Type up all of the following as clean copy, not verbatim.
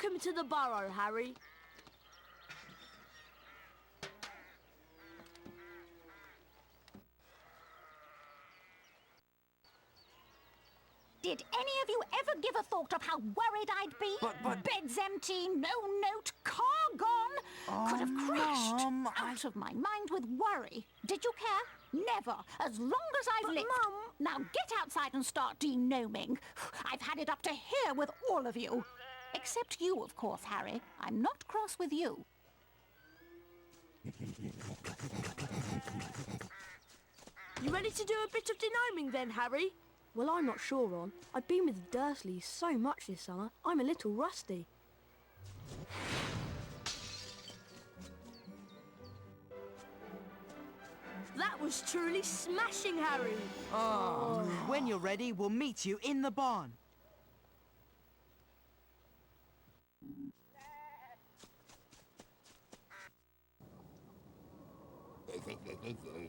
Welcome to the burrow, Harry. Did any of you ever give a thought of how worried I'd be? But... Bed's empty, no note, car gone. Could have crashed. Mum, Out of my mind with worry. Did you care? Never. As long as I've lived. Mum... Now get outside and start denoming. I've had it up to here with all of you. Except you, of course, Harry. I'm not cross with you. You ready to do a bit of denoming then, Harry? Well, I'm not sure, Ron. I've been with the Dursleys so much this summer, I'm a little rusty. That was truly smashing, Harry. Oh. When you're ready, we'll meet you in the barn.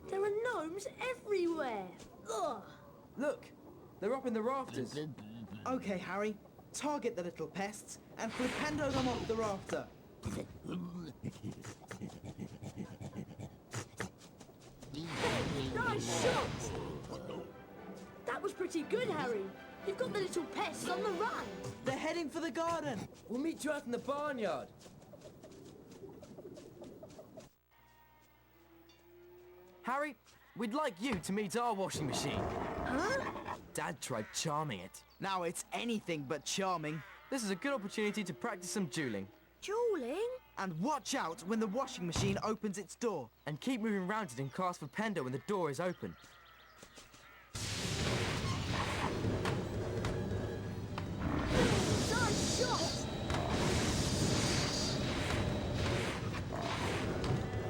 There are gnomes everywhere. Ugh. Look, they're up in the rafters. Okay, Harry, target the little pests and flipendo them off the rafter. Nice shot! That was pretty good, Harry. You've got the little pests on the run. They're heading for the garden. We'll meet you out in the barnyard. Harry, we'd like you to meet our washing machine. Huh? Dad tried charming it. Now it's anything but charming. This is a good opportunity to practice some dueling. Dueling? And watch out when the washing machine opens its door. And keep moving around it and cast for Pendo when the door is open. Nice shot!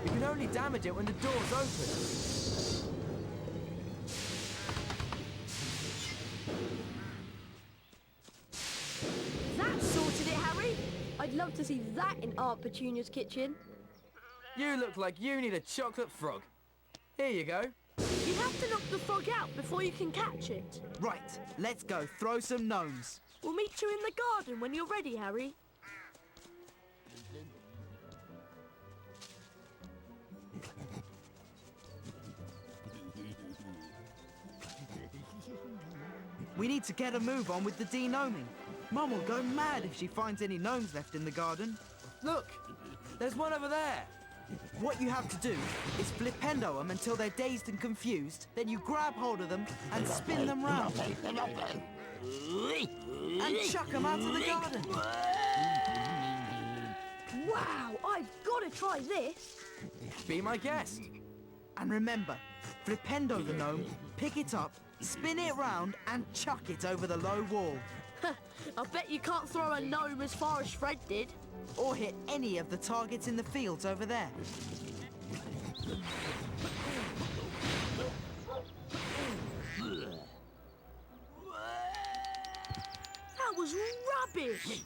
You can only damage it when the door's open. That sorted it, Harry. I'd love to see that in Aunt Petunia's kitchen. You look like you need a chocolate frog. Here you go. You have to knock the frog out before you can catch it. Right, let's go throw some gnomes. We'll meet you in the garden when you're ready, Harry. We need to get a move on with the denoming. Mum will go mad if she finds any gnomes left in the garden. Look, there's one over there. What you have to do is flipendo them until they're dazed and confused, then you grab hold of them and spin them round. And chuck them out of the garden. Wow, I've got to try this. Be my guest. And remember, flipendo the gnome, pick it up, spin it round and chuck it over the low wall. I bet you can't throw a gnome as far as Fred did. Or hit any of the targets in the fields over there. That was rubbish.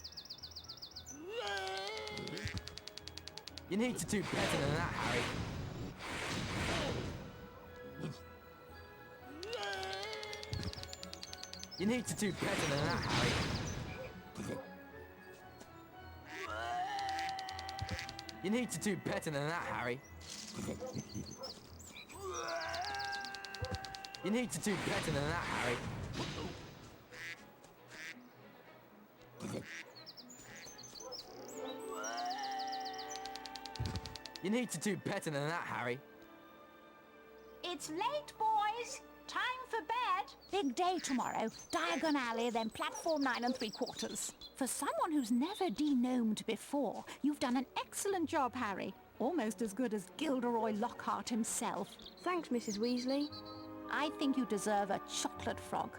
You need to do better than that, Harry. You need to do better than that, Harry. You need to do better than that, Harry. You need to do better than that, Harry. You need to do better than that, Harry. It's late, boys. Time for bed. Big day tomorrow. Diagon Alley, then platform 9 3/4. For someone who's never denomed before, you've done an excellent job, Harry. Almost as good as Gilderoy Lockhart himself. Thanks, Mrs. Weasley. I think you deserve a chocolate frog.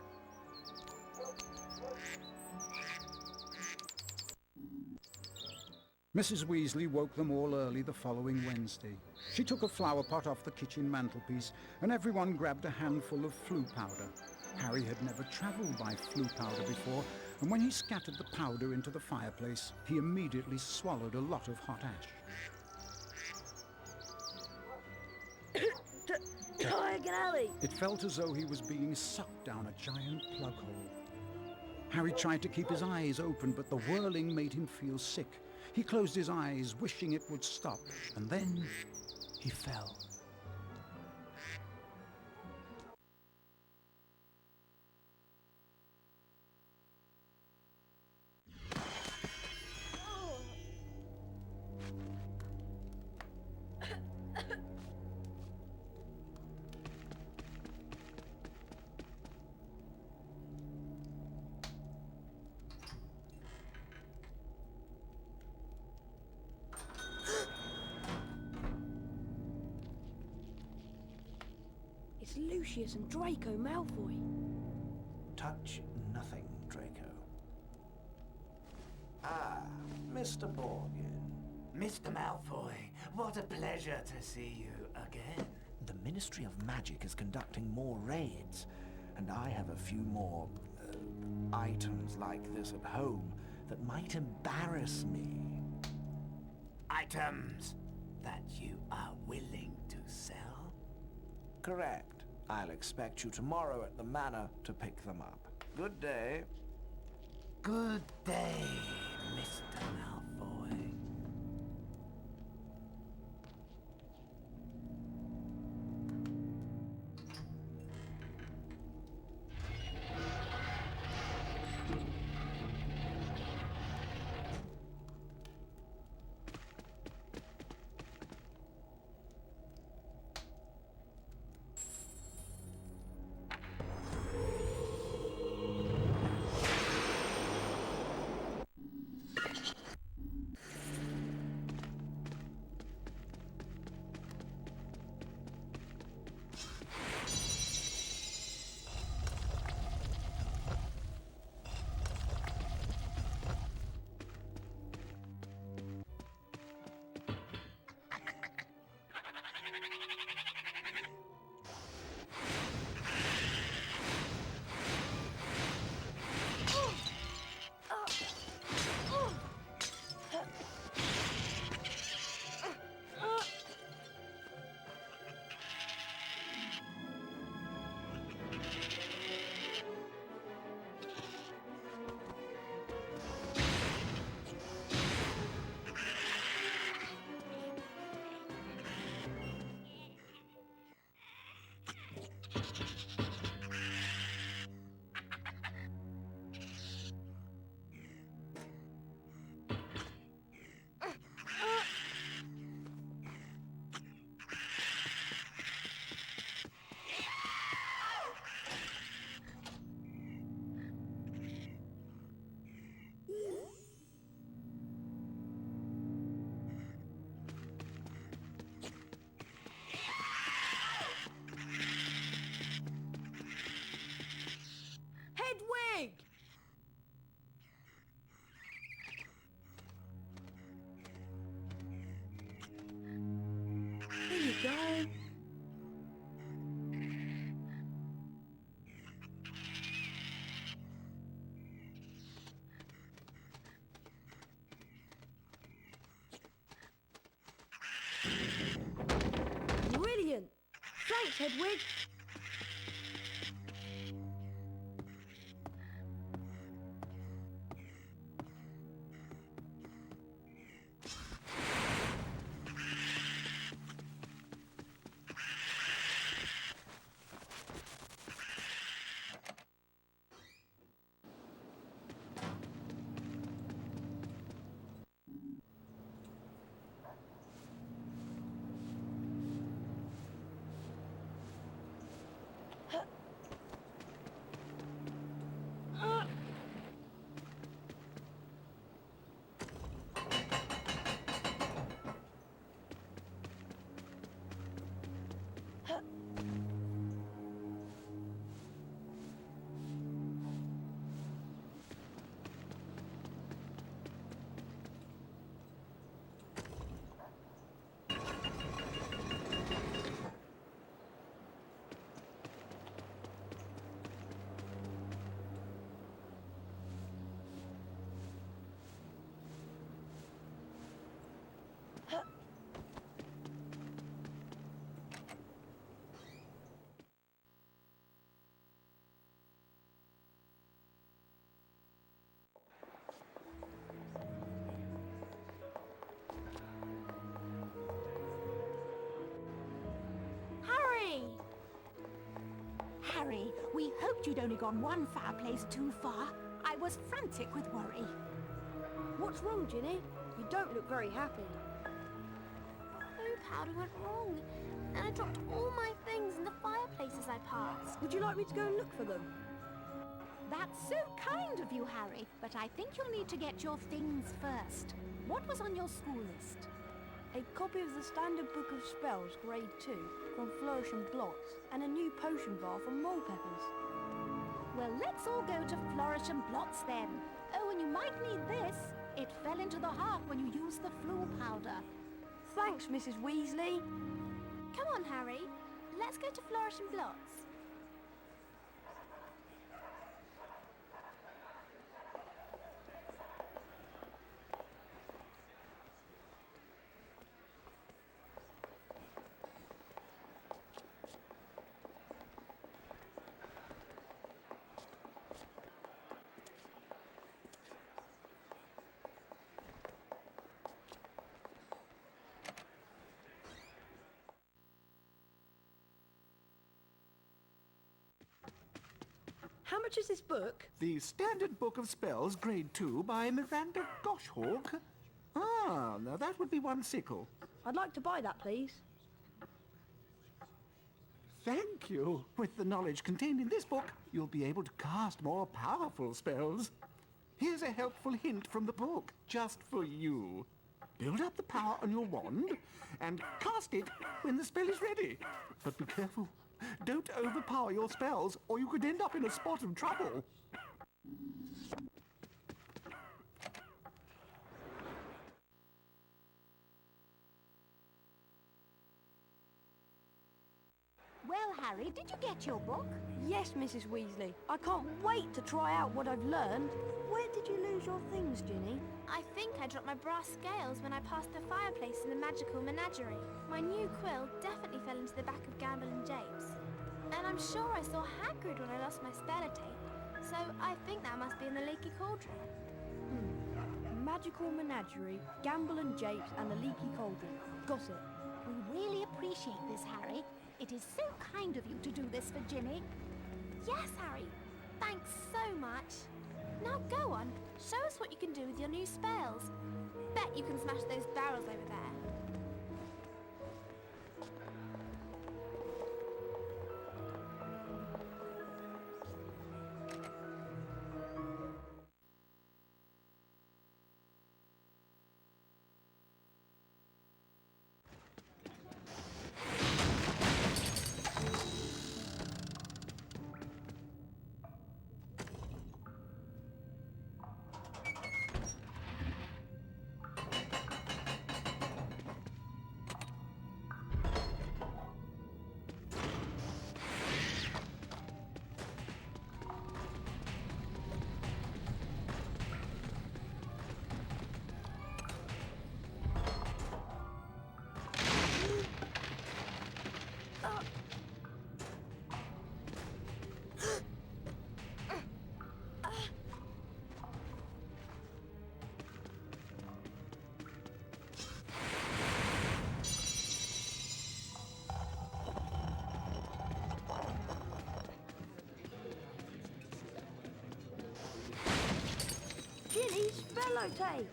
Mrs. Weasley woke them all early the following Wednesday. She took a flower pot off the kitchen mantelpiece, and everyone grabbed a handful of flue powder. Harry had never travelled by flue powder before, and when he scattered the powder into the fireplace, he immediately swallowed a lot of hot ash. Diagon Alley! It felt as though he was being sucked down a giant plug hole. Harry tried to keep his eyes open, but the whirling made him feel sick. He closed his eyes, wishing it would stop, and then he fell. It's Lucius and Draco Malfoy. Touch nothing, Draco. Ah, Mr. Borgin. Mr. Malfoy, what a pleasure to see you again. The Ministry of Magic is conducting more raids, and I have a few more items like this at home that might embarrass me. Items that you are willing to sell? Correct. I'll expect you tomorrow at the manor to pick them up. Good day. Good day, Mr. Malfoy. Hedwig! Here you go. Brilliant! Thanks, Hedwig. Harry. We hoped you'd only gone one fireplace too far. I was frantic with worry. What's wrong, Ginny? You don't look very happy. Blue powder went wrong, and I dropped all my things in the fireplace as I passed. Would you like me to go and look for them? That's so kind of you, Harry, but I think you'll need to get your things first. What was on your school list? A copy of the Standard Book of Spells, Grade 2, from Flourish and Blots, and a new potion bar from Mole Peppers. Well, let's all go to Flourish and Blots then. Oh, and you might need this. It fell into the heart when you used the flu powder. Thanks, Mrs. Weasley. Come on, Harry. Let's go to Flourish and Blots. How much is this book? The Standard Book of Spells, Grade 2, by Miranda Goshawk. Ah, now that would be one sickle. I'd like to buy that, please. Thank you. With the knowledge contained in this book, you'll be able to cast more powerful spells. Here's a helpful hint from the book, just for you. Build up the power on your wand and cast it when the spell is ready. But be careful. Don't overpower your spells, or you could end up in a spot of trouble. Well, Harry, did you get your book? Yes, Mrs. Weasley. I can't wait to try out what I've learned. Where did you lose your things, Ginny? I think I dropped my brass scales when I passed the fireplace in the magical menagerie. My new quill definitely fell into the back of Gamble and Japes. And I'm sure I saw Hagrid when I lost my speller tape. So I think that must be in the leaky cauldron. Magical Menagerie, Gamble and Japes, and the Leaky Cauldron. Got it. We really appreciate this, Harry. It is so kind of you to do this for Ginny. Yes, Harry. Thanks so much. Now go on. Show us what you can do with your new spells. Bet you can smash those barrels over there. Ginny's spello tape!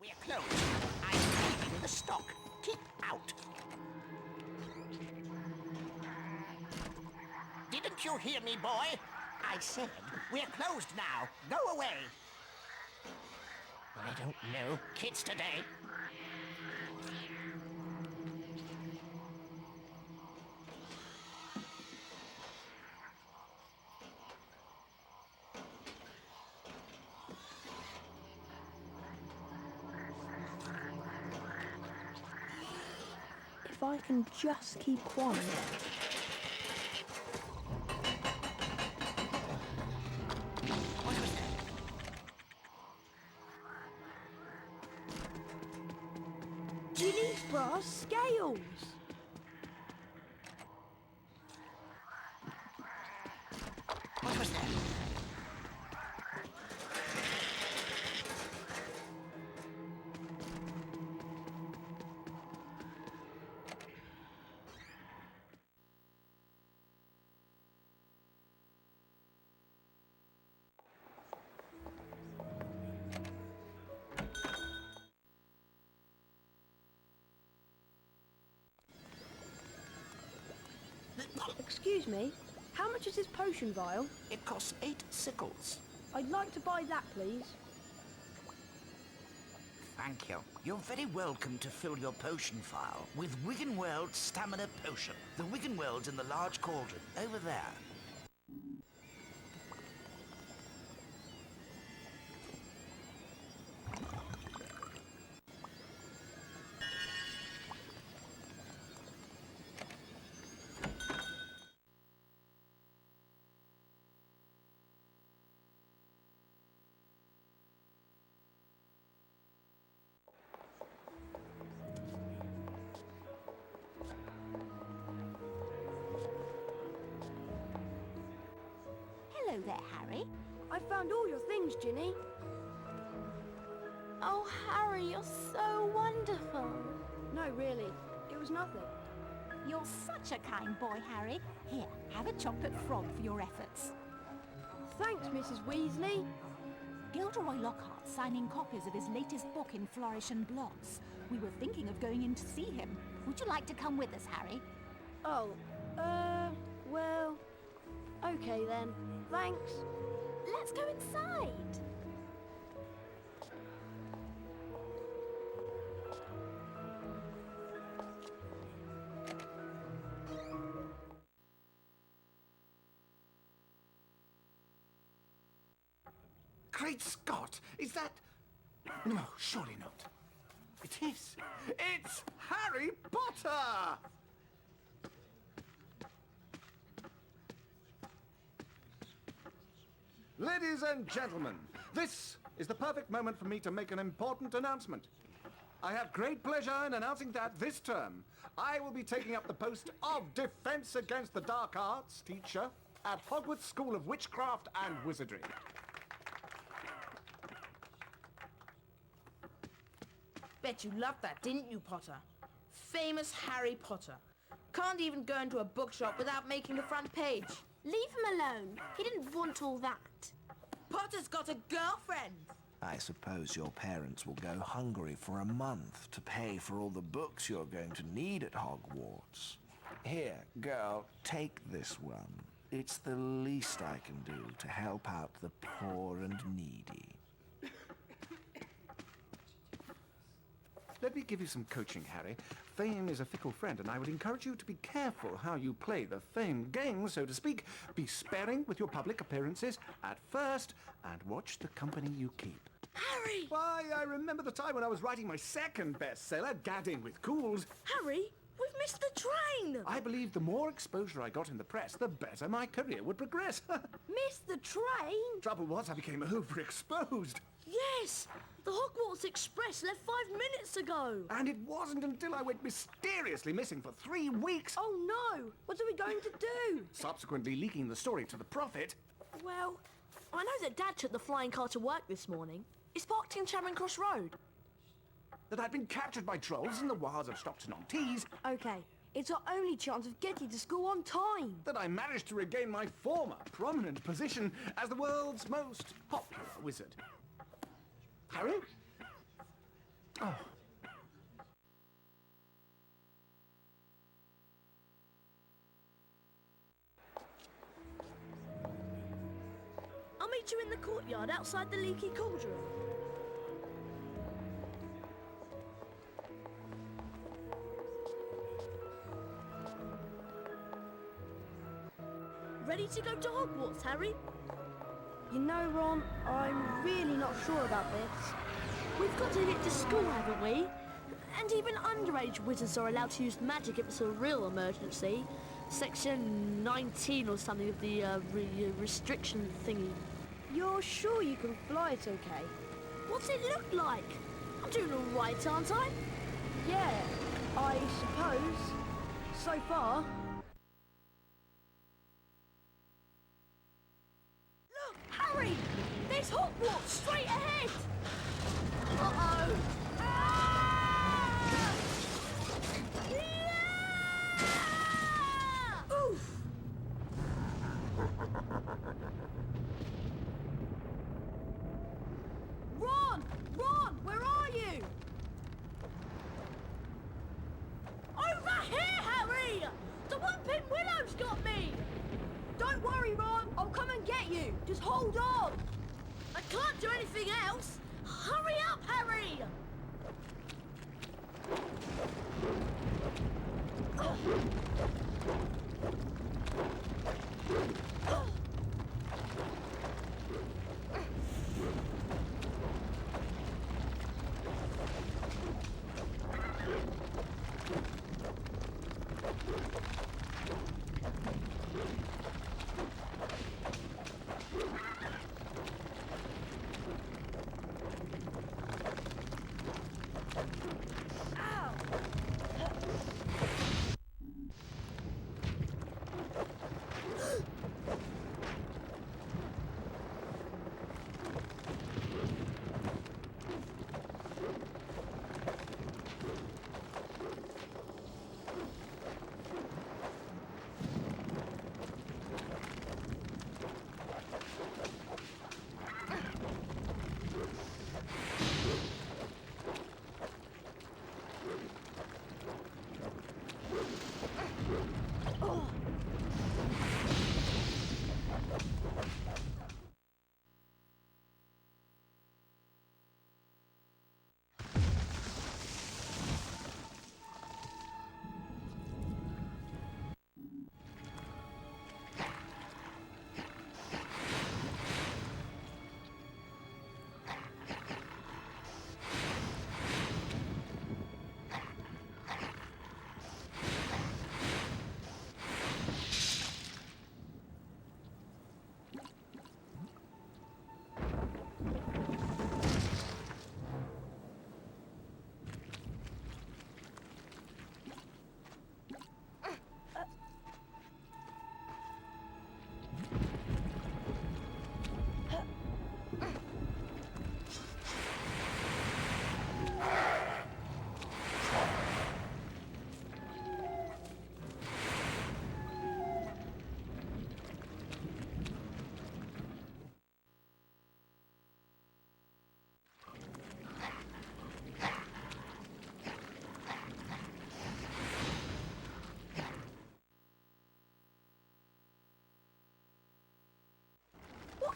We're closed. I'm taking the stock. Keep out. Didn't you hear me, boy? I said, we're closed now. Go away. I don't know kids today. If I can just keep quiet. Ginny's brass scales! What was that? Excuse me, how much is this potion vial? It costs 8 sickles. I'd like to buy that, please. Thank you. You're very welcome to fill your potion vial with Wiggenweld's Stamina Potion. The Wiggenweld's in the large cauldron, over there. Hello there, Harry. I found all your things, Ginny. Oh, Harry, you're so wonderful. No, really, it was nothing. You're such a kind boy, Harry. Here, have a chocolate frog for your efforts. Thanks, Mrs. Weasley. Gilderoy Lockhart's signing copies of his latest book in Flourish and Blotts. We were thinking of going in to see him. Would you like to come with us, Harry? Oh, well, okay then. Thanks. Let's go inside. Great Scott! Is that... No, surely not. It is. It's Harry Potter! Ladies and gentlemen, this is the perfect moment for me to make an important announcement. I have great pleasure in announcing that this term, I will be taking up the post of Defense Against the Dark Arts teacher at Hogwarts School of Witchcraft and Wizardry. Bet you loved that, didn't you, Potter? Famous Harry Potter. Can't even go into a bookshop without making the front page. Leave him alone. He didn't want all that. Potter's got a girlfriend. I suppose your parents will go hungry for a month to pay for all the books you're going to need at Hogwarts. Here, girl, take this one. It's the least I can do to help out the poor and needy. Let me give you some coaching, Harry. Fame is a fickle friend, and I would encourage you to be careful how you play the Fame game, so to speak. Be sparing with your public appearances at first, and watch the company you keep. Harry! Why, I remember the time when I was writing my second bestseller, Gadding with Cools. Harry, we've missed the train! I believed the more exposure I got in the press, the better my career would progress. Missed the train? Trouble was, I became overexposed. Yes! The Hogwarts Express left 5 minutes ago! And it wasn't until I went mysteriously missing for 3 weeks, Oh no! What are we going to do? subsequently leaking the story to the Prophet, Well, I know that Dad took the flying car to work this morning. It's parked in Charing Cross Road. that I'd been captured by trolls in the wilds of Stockton-on-Tees, Okay, it's our only chance of getting to school on time. that I managed to regain my former prominent position as the world's most popular wizard. Harry? I'll meet you in the courtyard outside the leaky cauldron. Ready to go to Hogwarts, Harry? You know, Ron, I'm really not sure about this. We've got to get to school, haven't we? And even underage wizards are allowed to use magic if it's a real emergency. Section 19 or something of the restriction thingy. You're sure you can fly it okay? What's it look like? I'm doing all right, aren't I? Yeah, I suppose. So far. Look, Harry! There's Hogwarts straight ahead! Uh-oh! Ah! Yeah! Oof! Ron! Ron, where are you? Over here, Harry! The Whooping Willow's got me! Don't worry, Ron. I'll come and get you. Just hold on. I can't do anything else! Hurry up, Harry!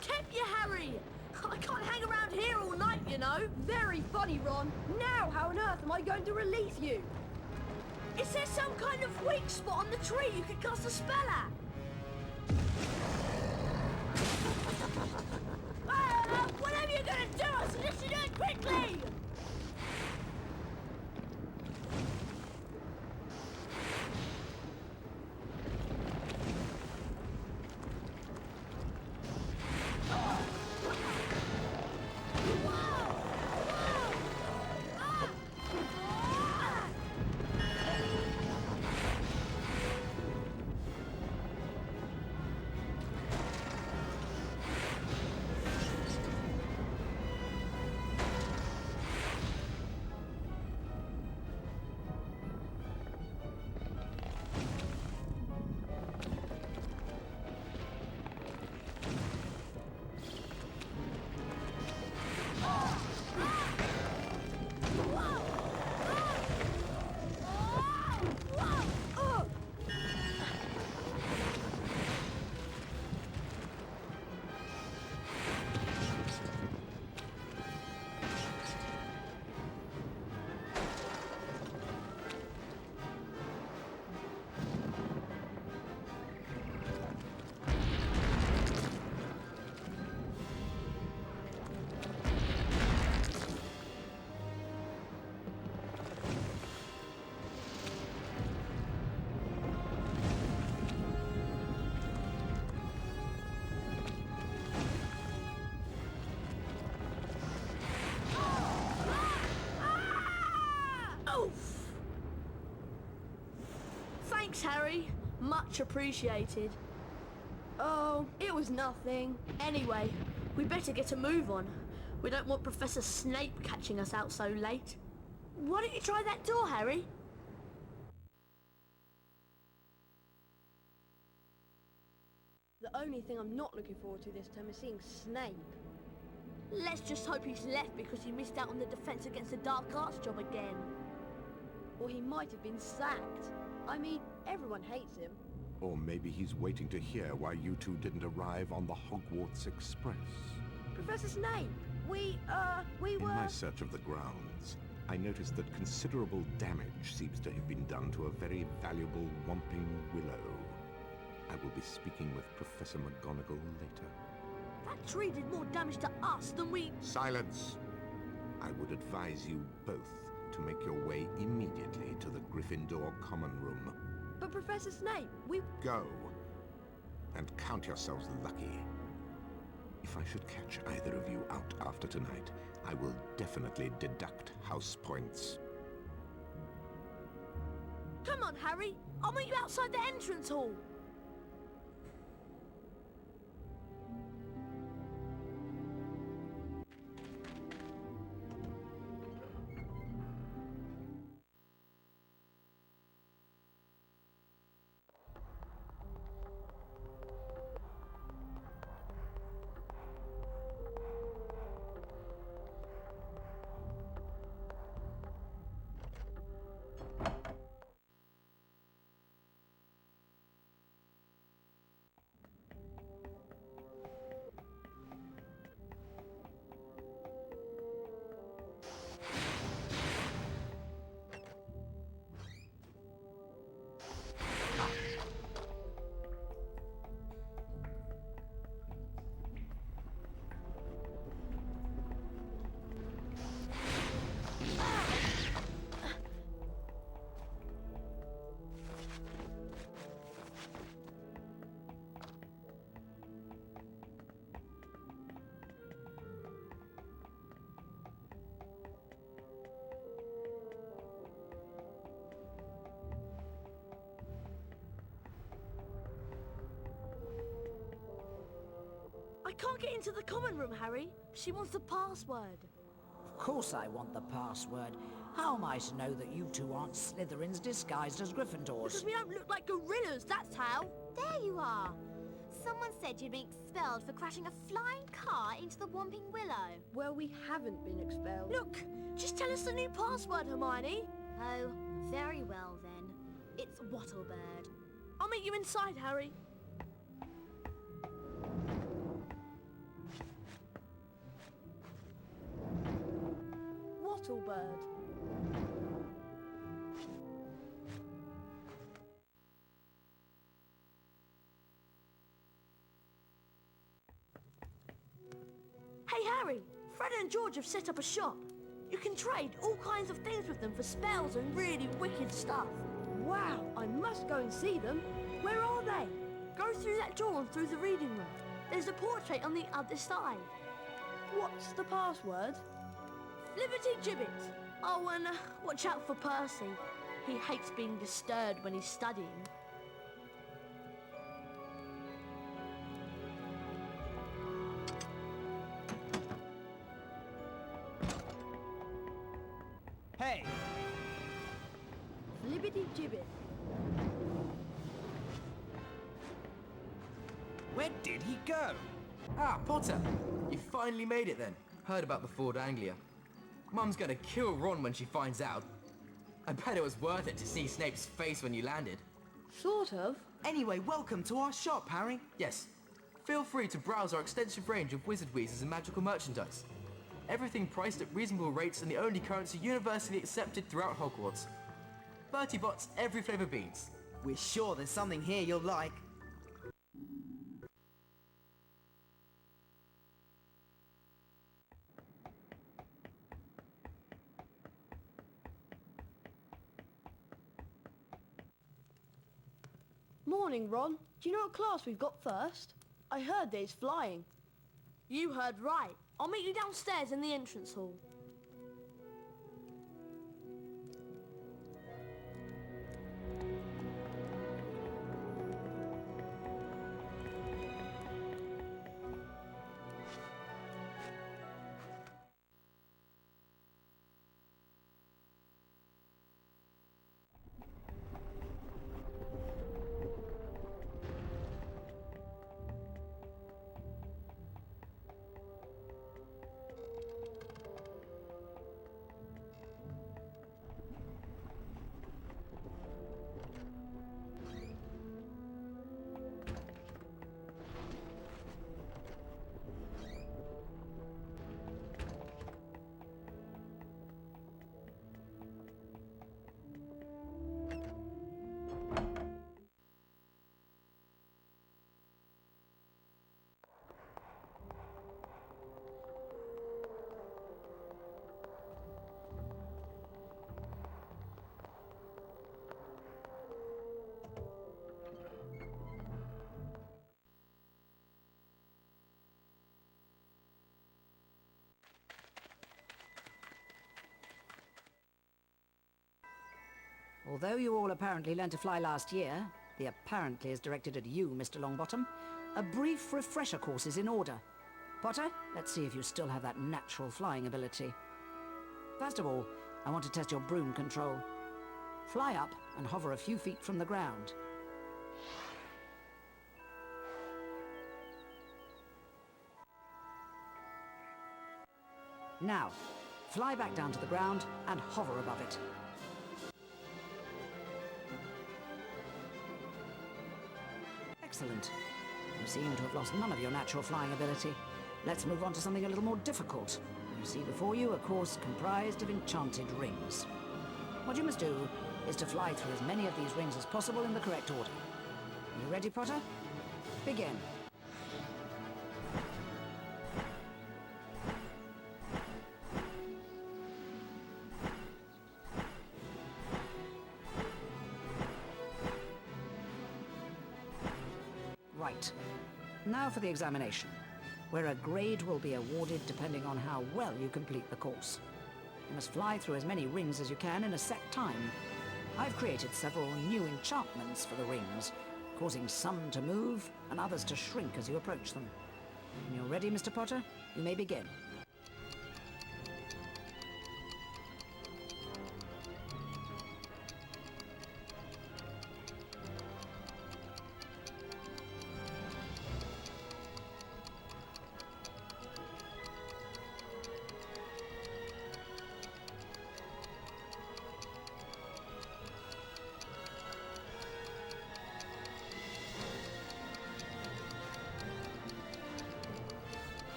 Kept you, Harry! I can't hang around here all night, you know. Very funny, Ron. Now, how on earth am I going to release you? Is there some kind of weak spot on the tree you could cast a spell at? Whatever you're gonna do, I suggest you do it quickly! Thanks, Harry. Much appreciated. Oh, it was nothing. Anyway, we better get a move on. We don't want Professor Snape catching us out so late. Why don't you try that door, Harry? The only thing I'm not looking forward to this term is seeing Snape. Let's just hope he's left because he missed out on the Defense Against the Dark Arts job again. Or he might have been sacked. I mean, everyone hates him. Or maybe he's waiting to hear why you two didn't arrive on the Hogwarts Express. Professor Snape, we were... In my search of the grounds, I noticed that considerable damage seems to have been done to a very valuable Whomping Willow. I will be speaking with Professor McGonagall later. That tree did more damage to us than we... Silence! I would advise you both to make your way immediately to the Gryffindor Common Room. But Professor Snape, we... Go, and count yourselves lucky. If I should catch either of you out after tonight, I will definitely deduct house points. Come on, Harry. I'll meet you outside the entrance hall. I can't get into the common room, Harry. She wants the password. Of course I want the password. How am I to know that you two aren't Slytherins disguised as Gryffindors? Because we don't look like gorillas, that's how. There you are. Someone said you'd been expelled for crashing a flying car into the Whomping Willow. Well, we haven't been expelled. Look, just tell us the new password, Hermione. Oh, very well then. It's Wattlebird. I'll meet you inside, Harry. Wattlebird. Hey, Harry. Fred and George have set up a shop. You can trade all kinds of things with them for spells and really wicked stuff. Wow, I must go and see them. Where are they? Go through that door and through the reading room. There's a portrait on the other side. What's the password? Liberty Gibbet. Oh, and watch out for Percy. He hates being disturbed when he's studying. Hey! Liberty Gibbet. Where did he go? Ah, Potter! You finally made it then. Heard about the Ford Anglia. Mum's gonna kill Ron when she finds out. I bet it was worth it to see Snape's face when you landed. Sort of. Anyway, welcome to our shop, Harry. Yes. Feel free to browse our extensive range of wizard wheezes and magical merchandise. Everything priced at reasonable rates and the only currency universally accepted throughout Hogwarts. 30 bots, every flavour beans. We're sure there's something here you'll like. Morning, Ron. Do you know what class we've got first? I heard there's flying. You heard right. I'll meet you downstairs in the entrance hall. Although you all apparently learned to fly last year, the apparently is directed at you, Mr. Longbottom, a brief refresher course is in order. Potter, let's see if you still have that natural flying ability. First of all, I want to test your broom control. Fly up and hover a few feet from the ground. Now, fly back down to the ground and hover above it. Excellent. You seem to have lost none of your natural flying ability. Let's move on to something a little more difficult. You see before you a course comprised of enchanted rings. What you must do is to fly through as many of these rings as possible in the correct order. You ready, Potter? Begin. Right. Now for the examination, where a grade will be awarded depending on how well you complete the course. You must fly through as many rings as you can in a set time. I've created several new enchantments for the rings, causing some to move and others to shrink as you approach them. When you're ready, Mr. Potter, you may begin.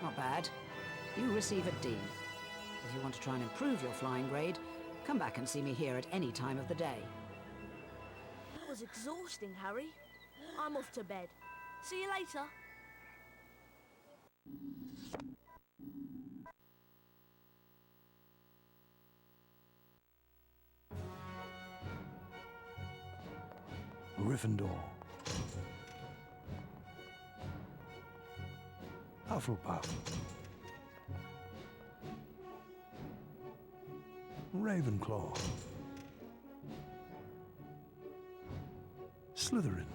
Not bad. You receive a D. If you want to try and improve your flying grade, come back and see me here at any time of the day. That was exhausting, Harry. I'm off to bed. See you later. Gryffindor. Hufflepuff. Ravenclaw. Slytherin.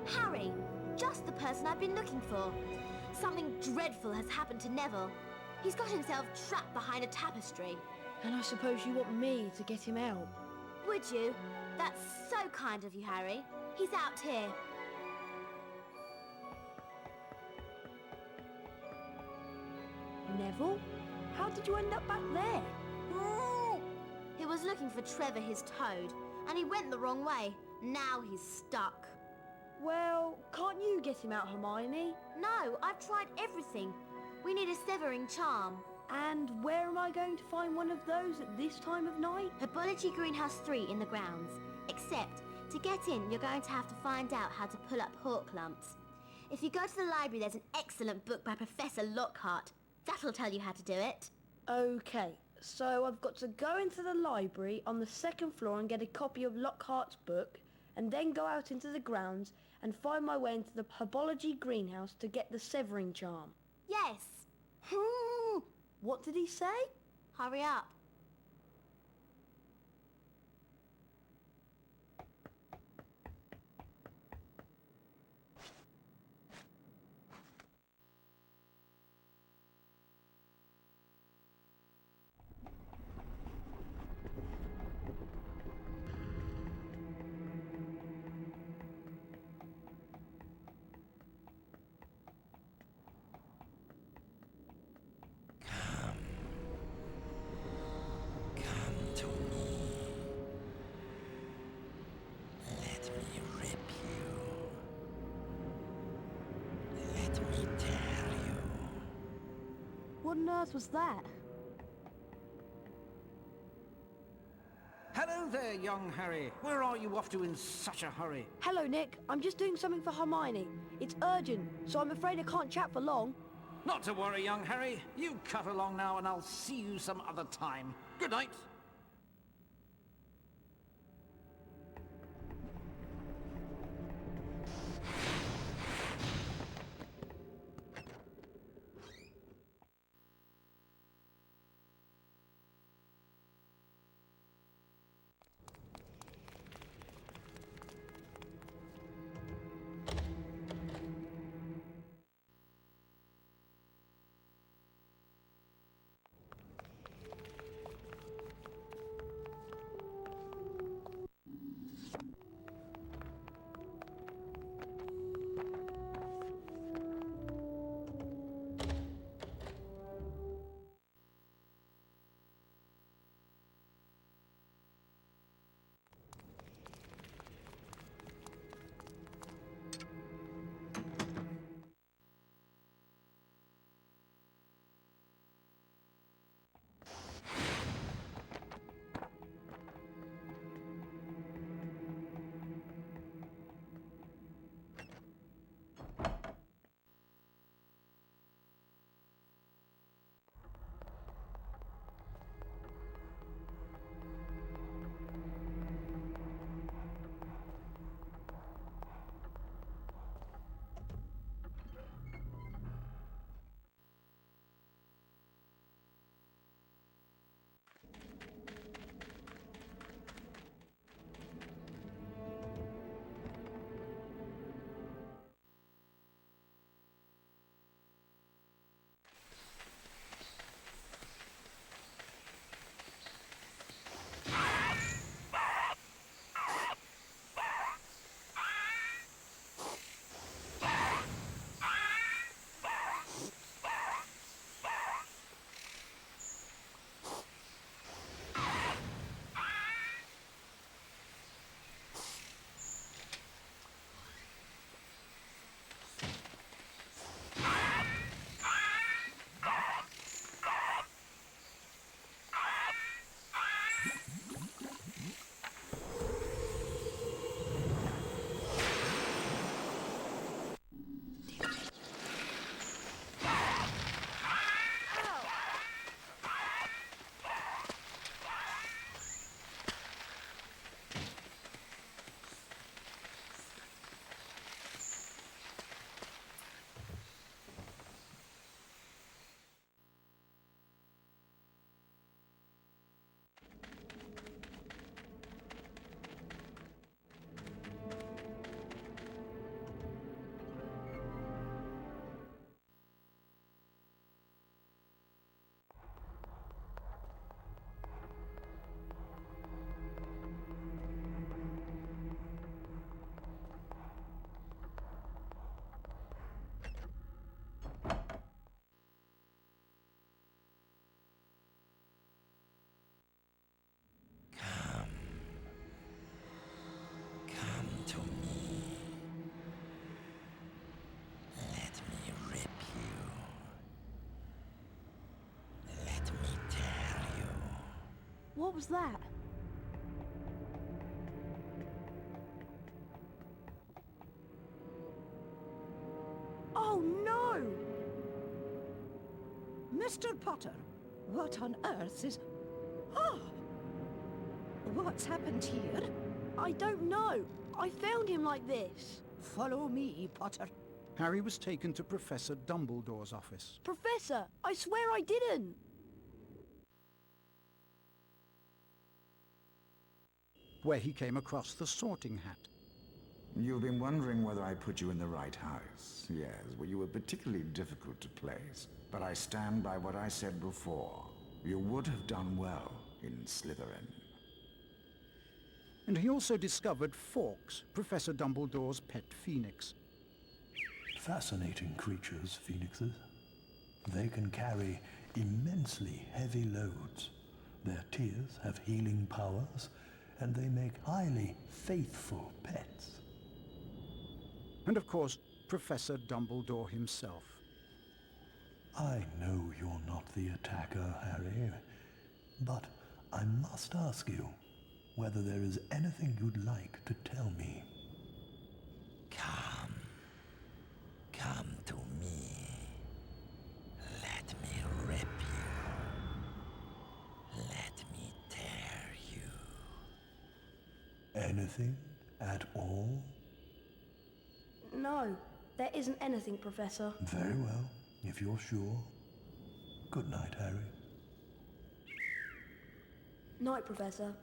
Harry, just the person I've been looking for. Something dreadful has happened to Neville. He's got himself trapped behind a tapestry. And I suppose you want me to get him out? Would you? That's so kind of you, Harry. He's out here. Neville? How did you end up back there? He was looking for Trevor, his toad, and he went the wrong way. Now he's stuck. Well, can't you get him out, Hermione? No, I've tried everything. We need a severing charm. And where am I going to find one of those at this time of night? Herbology Greenhouse 3 in the grounds. Except, to get in, you're going to have to find out how to pull up hawk lumps. If you go to the library, there's an excellent book by Professor Lockhart. That'll tell you how to do it. Okay, so I've got to go into the library on the second floor and get a copy of Lockhart's book, and then go out into the grounds and find my way into the Herbology Greenhouse to get the severing charm. Yes. What did he say? Hurry up. What on earth was that? Hello there, young Harry. Where are you off to in such a hurry? Hello, Nick. I'm just doing something for Hermione. It's urgent, so I'm afraid I can't chat for long. Not to worry, young Harry. You cut along now and I'll see you some other time. Good night. What was that? Oh no! Mr. Potter, what on earth is... Oh! What's happened here? I don't know. I found him like this. Follow me, Potter. Harry was taken to Professor Dumbledore's office. Professor, I swear I didn't. Where he came across the Sorting Hat. You've been wondering whether I put you in the right house. Yes, well, you were particularly difficult to place. But I stand by what I said before. You would have done well in Slytherin. And he also discovered Fawkes, Professor Dumbledore's pet phoenix. Fascinating creatures, phoenixes. They can carry immensely heavy loads. Their tears have healing powers, and they make highly faithful pets. And of course, Professor Dumbledore himself. I know you're not the attacker, Harry, but I must ask you whether there is anything you'd like to tell me. Come. Come to me. Let me rip you. Let me tear you. Anything at all? No, there isn't anything, Professor. Very well, if you're sure. Good night, Harry. Night, Professor.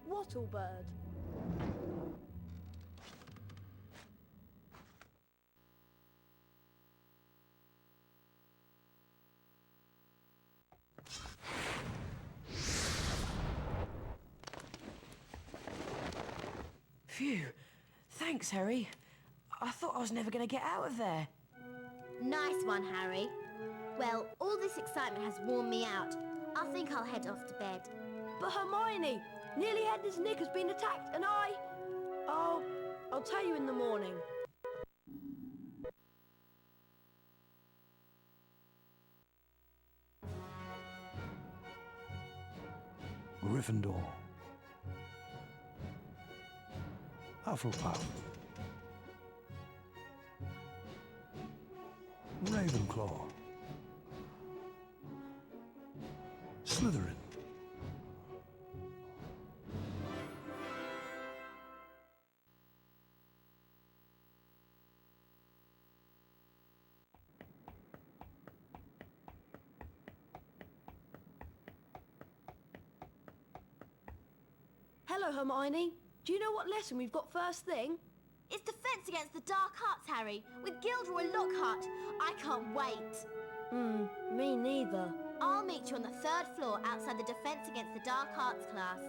Wattlebird. Phew. Thanks, Harry. I thought I was never going to get out of there. Nice one, Harry. Well, all this excitement has worn me out. I think I'll head off to bed. But Hermione, nearly Headless Nick has been attacked and I'll tell you in the morning. Gryffindor. Hufflepuff. Ravenclaw. Slytherin. Hello, Hermione. Do you know what lesson we've got first thing? It's defense against the dark arts, Harry, with Gilderoy Lockhart. I can't wait. Me neither. I'll meet you on the 3rd floor outside the defense against the dark arts class.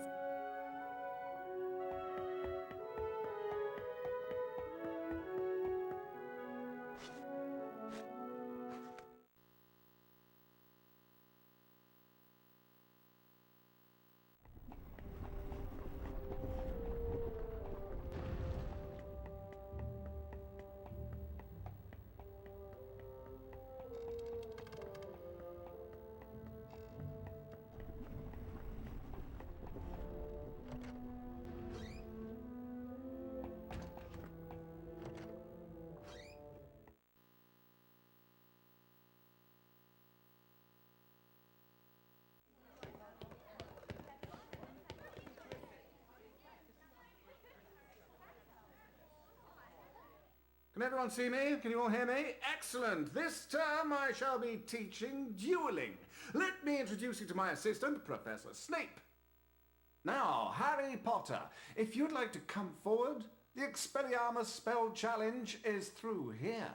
Can everyone see me? Can you all hear me? Excellent! This term I shall be teaching dueling. Let me introduce you to my assistant, Professor Snape. Now, Harry Potter, if you'd like to come forward, the Expelliarmus spell challenge is through here.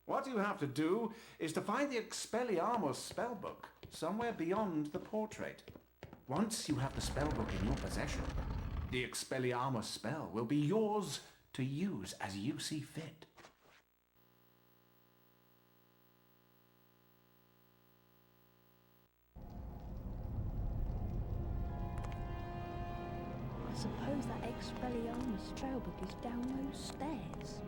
What you have to do is to find the Expelliarmus spellbook somewhere beyond the portrait. Once you have the spellbook in your possession, the Expelliarmus spell will be yours to use as you see fit. I suppose that Expelliarmus spellbook is down those stairs.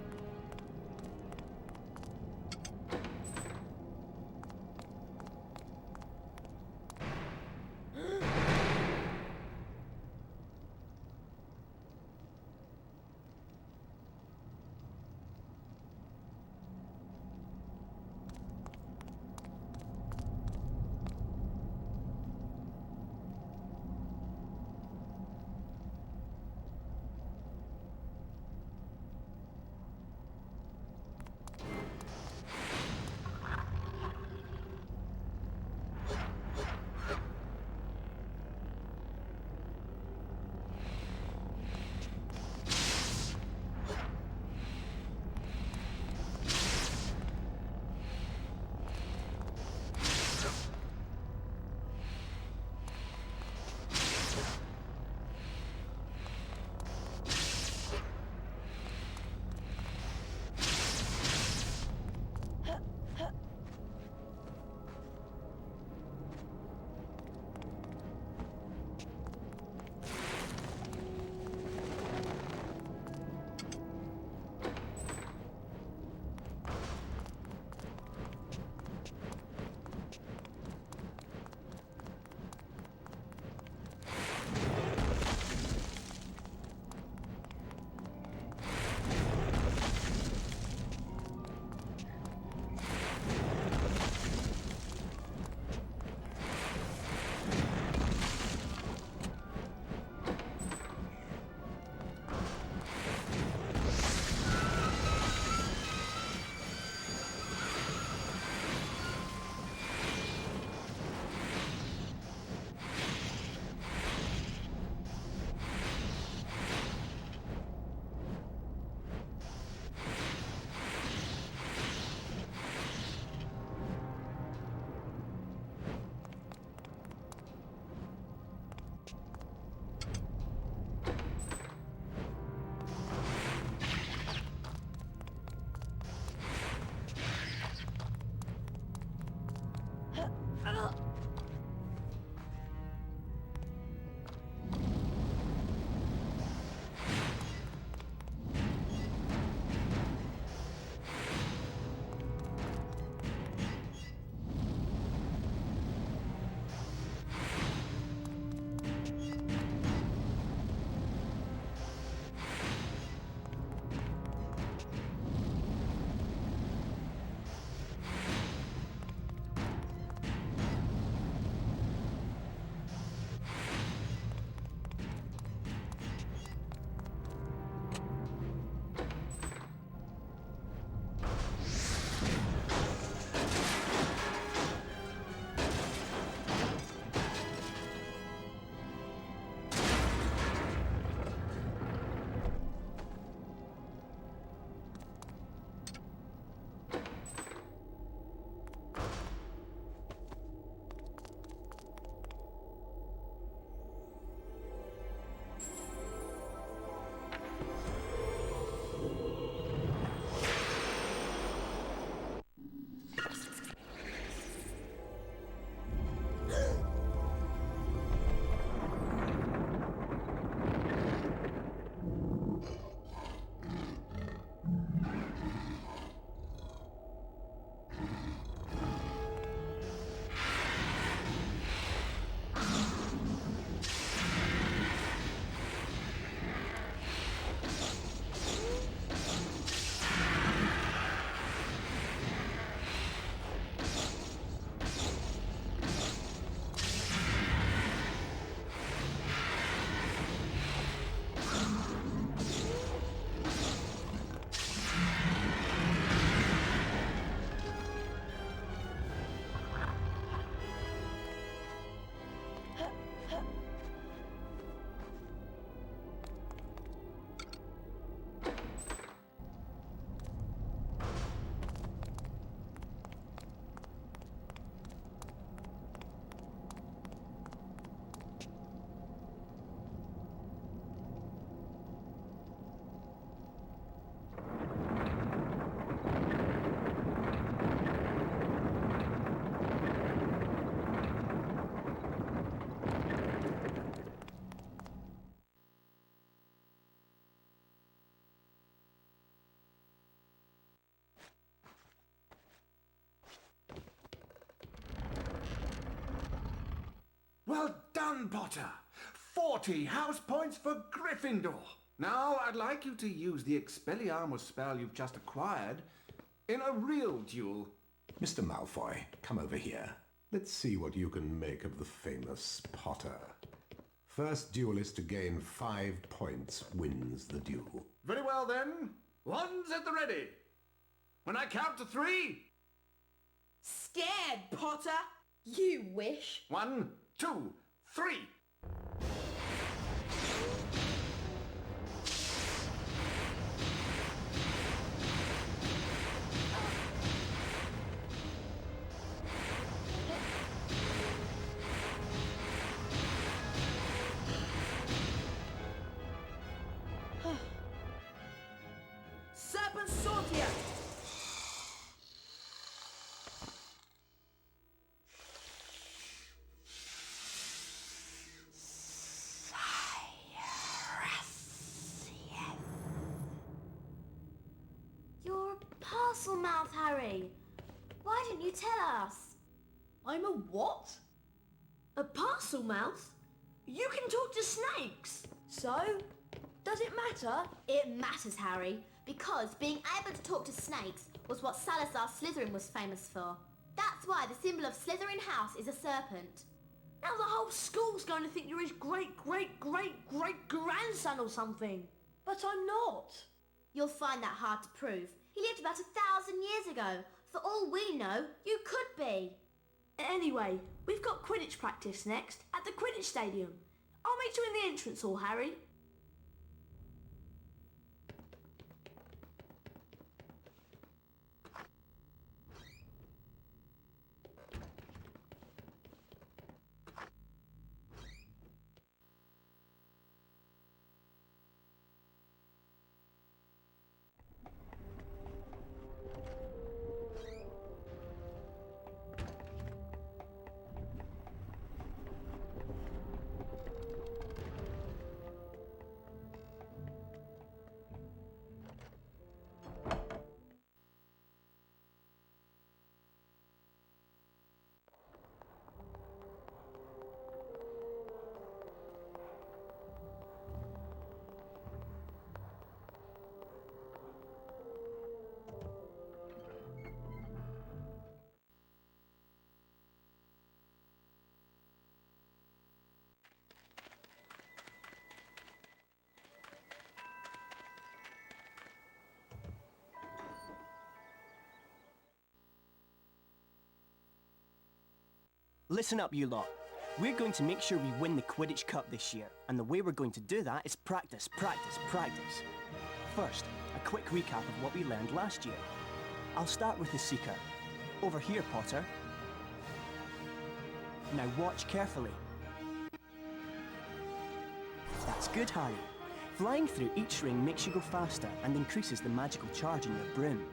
done, Potter! 40 house points for Gryffindor! Now, I'd like you to use the Expelliarmus spell you've just acquired in a real duel. Mr. Malfoy, come over here. Let's see what you can make of the famous Potter. First duelist to gain 5 points wins the duel. Very well, then. One's at the ready. When I count to 3... Scared, Potter? You wish. 1, 2, 3. Serpent Sortia! You're a parcel mouth, Harry. Why didn't you tell us? I'm a what? A parcel mouth? You can talk to snakes! So? Does it matter? It matters, Harry, because being able to talk to snakes was what Salazar Slytherin was famous for. That's why the symbol of Slytherin House is a serpent. Now the whole school's going to think you're his great-great-great-great-grandson or something. But I'm not. You'll find that hard to prove. He lived about 1,000 years ago. For all we know, you could be. Anyway, we've got Quidditch practice next at the Quidditch Stadium. I'll meet you in the entrance hall, Harry. Listen up, you lot. We're going to make sure we win the Quidditch Cup this year, and the way we're going to do that is practice, practice, practice. First, a quick recap of what we learned last year. I'll start with the Seeker. Over here, Potter. Now watch carefully. That's good, Harry. Flying through each ring makes you go faster and increases the magical charge in your broom.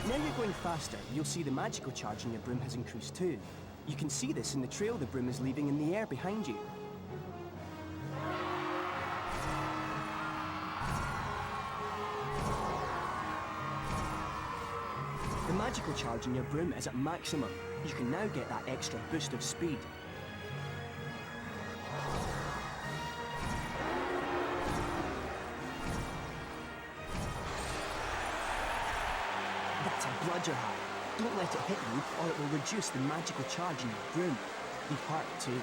Now you're going faster, you'll see the magical charge in your broom has increased too. You can see this in the trail the broom is leaving in the air behind you. The magical charge in your broom is at maximum. You can now get that extra boost of speed. That's a bludger, Harry. Don't let it hit you, or it will reduce the magical charge in your broom. Be hurt too.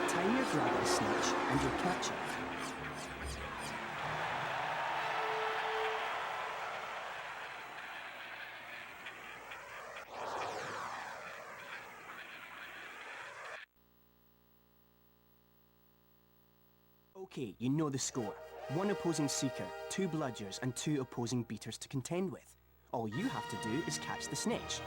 Time your gravity snatch, and you'll catch it. Okay, you know the score. 1 opposing Seeker, 2 Bludgers, and 2 opposing Beaters to contend with. All you have to do is catch the snitch.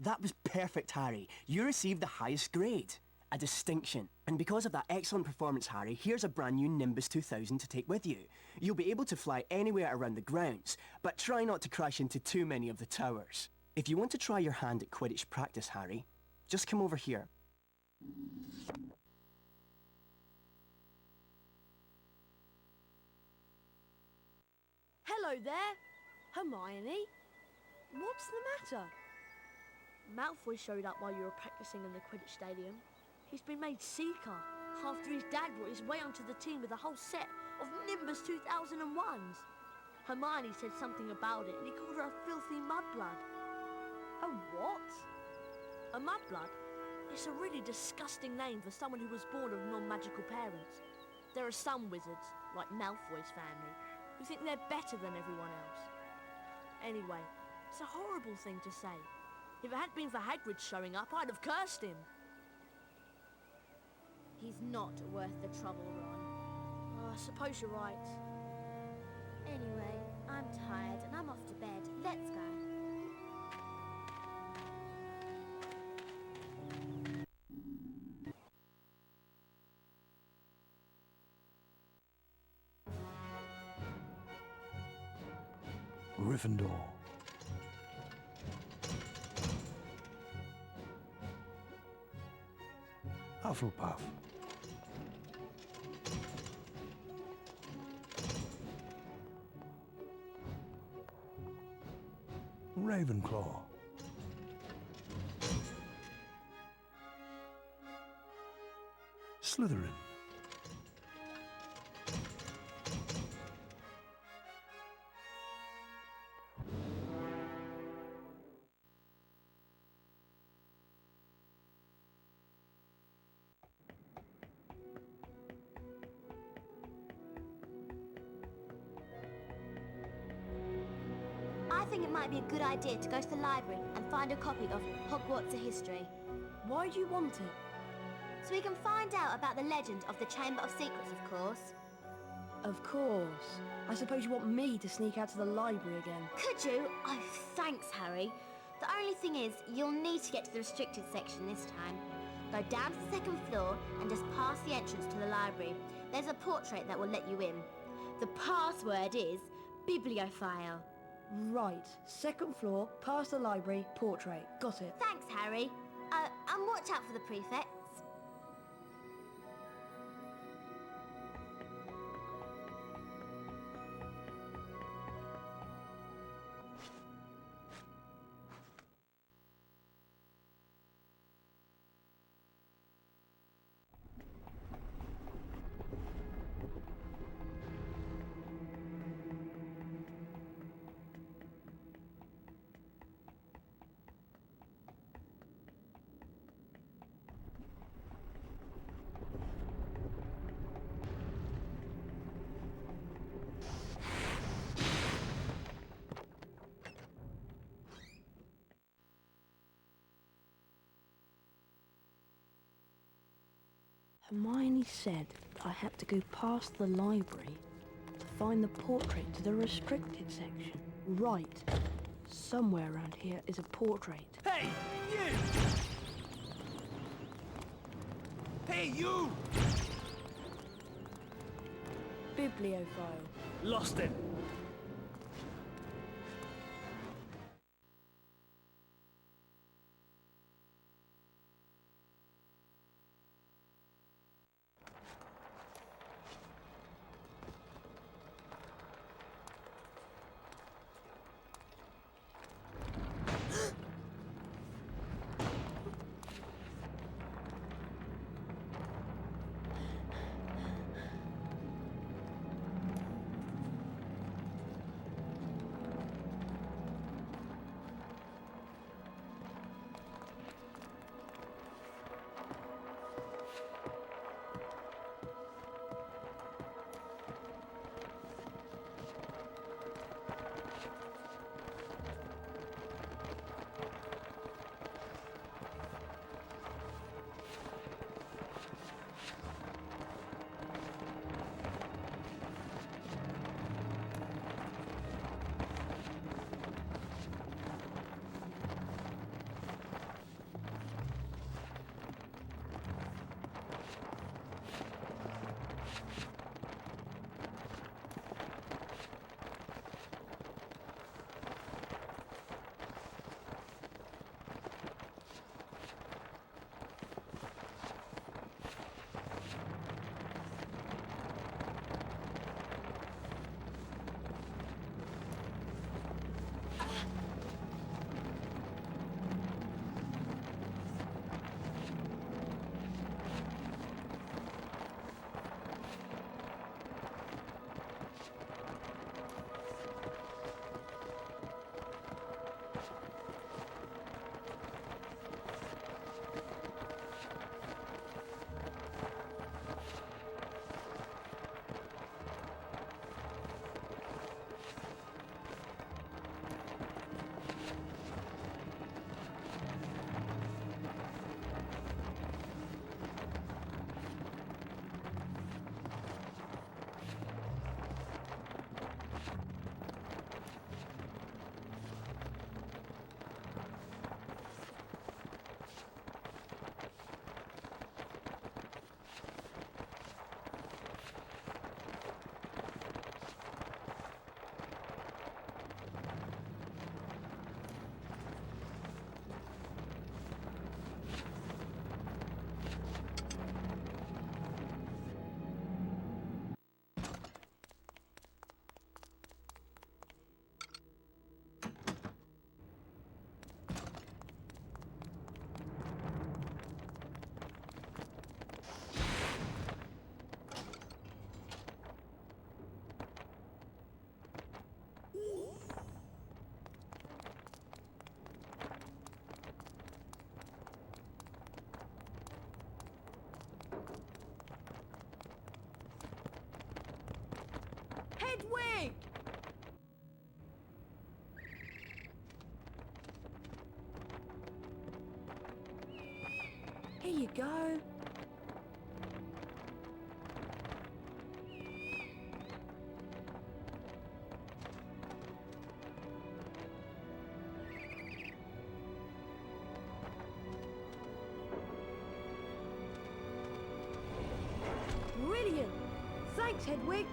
That was perfect, Harry. You received the highest grade. A distinction. And because of that excellent performance, Harry, here's a brand new Nimbus 2000 to take with you. You'll be able to fly anywhere around the grounds, but try not to crash into too many of the towers. If you want to try your hand at Quidditch practice, Harry, just come over here. Hello there, Hermione. What's the matter? Malfoy showed up while you were practicing in the Quidditch Stadium. He's been made Seeker after his dad brought his way onto the team with a whole set of Nimbus 2001s. Hermione said something about it and he called her a filthy mudblood. A what? A mudblood? It's a really disgusting name for someone who was born of non-magical parents. There are some wizards, like Malfoy's family, who think they're better than everyone else. Anyway, it's a horrible thing to say. If it hadn't been for Hagrid showing up, I'd have cursed him. He's not worth the trouble, Ron. Oh, I suppose you're right. Anyway, I'm tired and I'm off to bed. Let's go. Gryffindor. Hufflepuff. Ravenclaw. Slytherin. I think it might be a good idea to go to the library and find a copy of Hogwarts: A History. Why do you want it? So we can find out about the legend of the Chamber of Secrets, of course. Of course. I suppose you want me to sneak out to the library again. Could you? Oh, thanks, Harry. The only thing is, you'll need to get to the restricted section this time. Go down to the second floor and just past the entrance to the library. There's a portrait that will let you in. The password is bibliophile. Right. Second floor, past the library, portrait. Got it. Thanks, Harry. And watch out for the prefects. Hermione said I had to go past the library to find the portrait to the restricted section. Right. Somewhere around here is a portrait. Hey, you! Hey, you! Bibliophile. Lost it. Hedwig! Here you go. Brilliant! Thanks, Hedwig.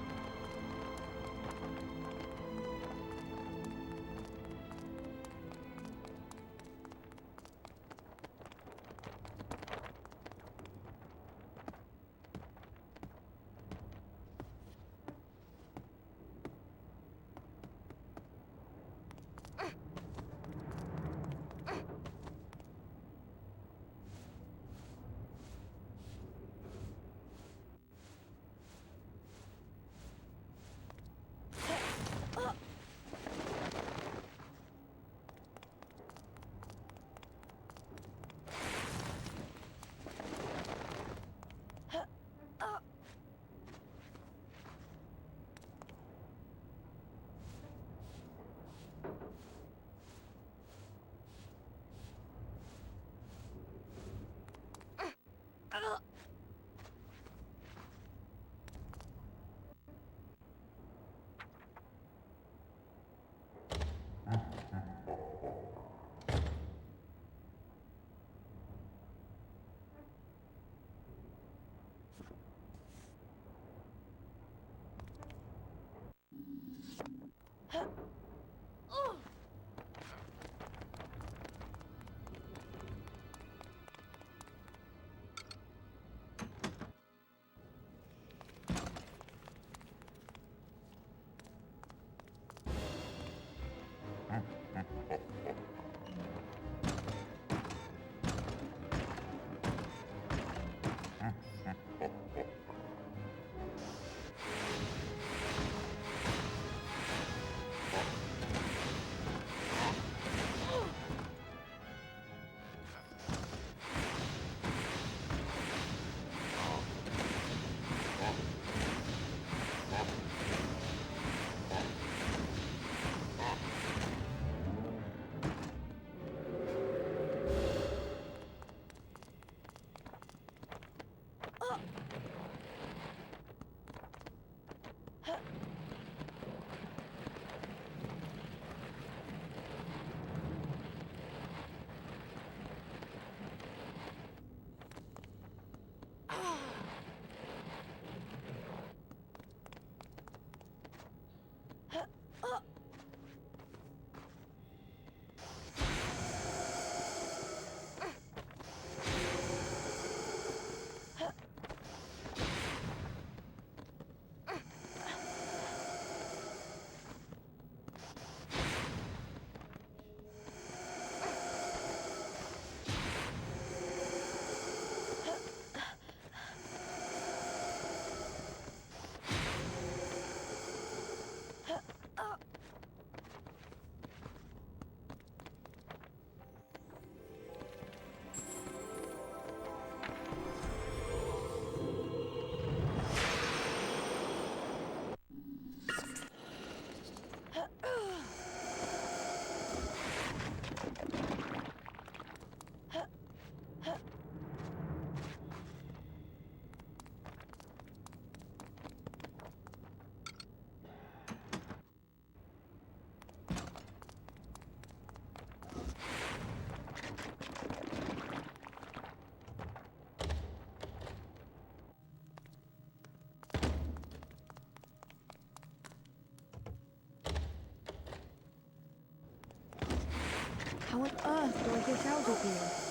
How on earth do I get out of here?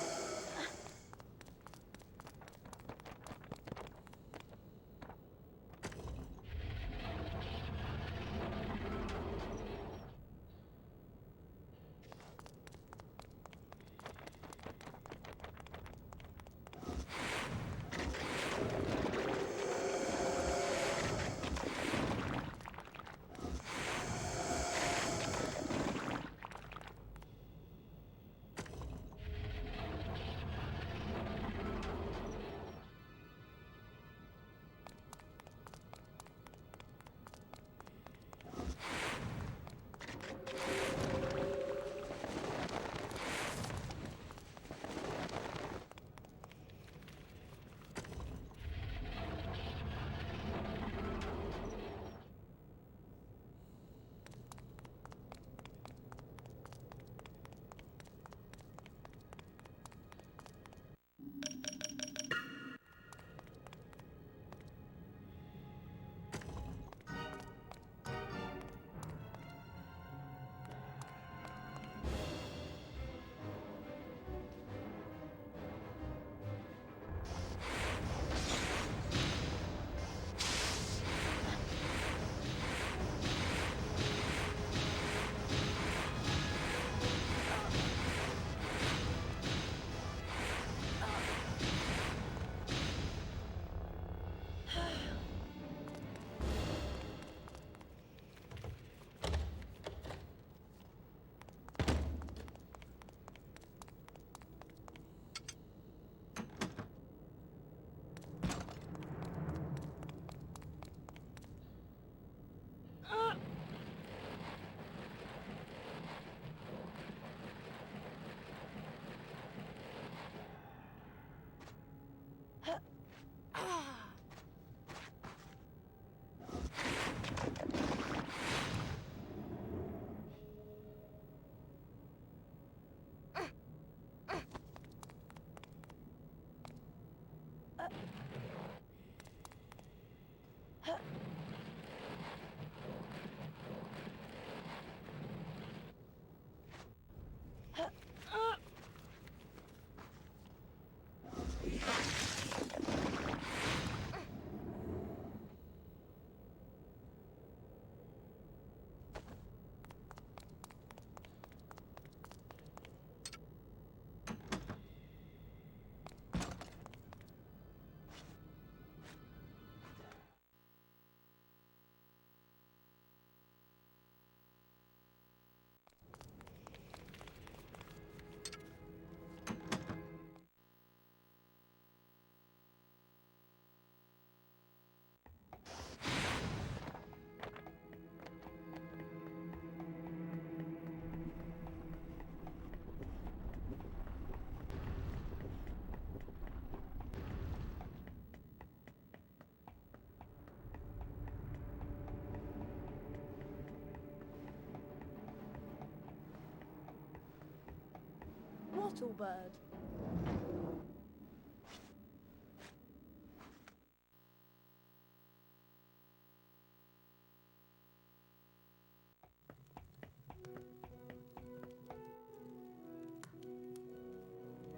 Wattlebird.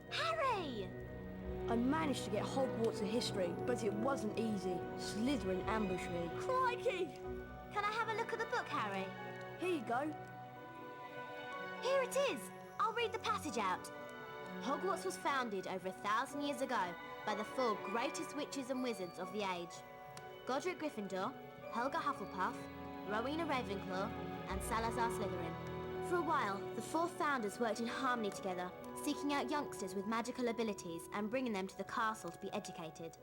Harry! I managed to get Hogwarts in history, but it wasn't easy. Slytherin ambushed me. Crikey! Can I have a look at the book, Harry? Here you go. Here it is! I'll read the passage out. Hogwarts was founded over 1,000 years ago by the 4 greatest witches and wizards of the age. Godric Gryffindor, Helga Hufflepuff, Rowena Ravenclaw, and Salazar Slytherin. For a while, the 4 founders worked in harmony together, seeking out youngsters with magical abilities and bringing them to the castle to be educated.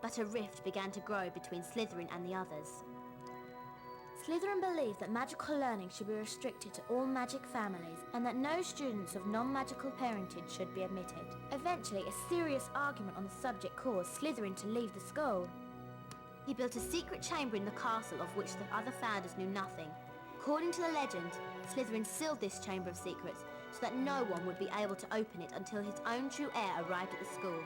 But a rift began to grow between Slytherin and the others. Slytherin believed that magical learning should be restricted to all magic families and that no students of non-magical parentage should be admitted. Eventually, a serious argument on the subject caused Slytherin to leave the school. He built a secret chamber in the castle of which the other founders knew nothing. According to the legend, Slytherin sealed this chamber of secrets so that no one would be able to open it until his own true heir arrived at the school.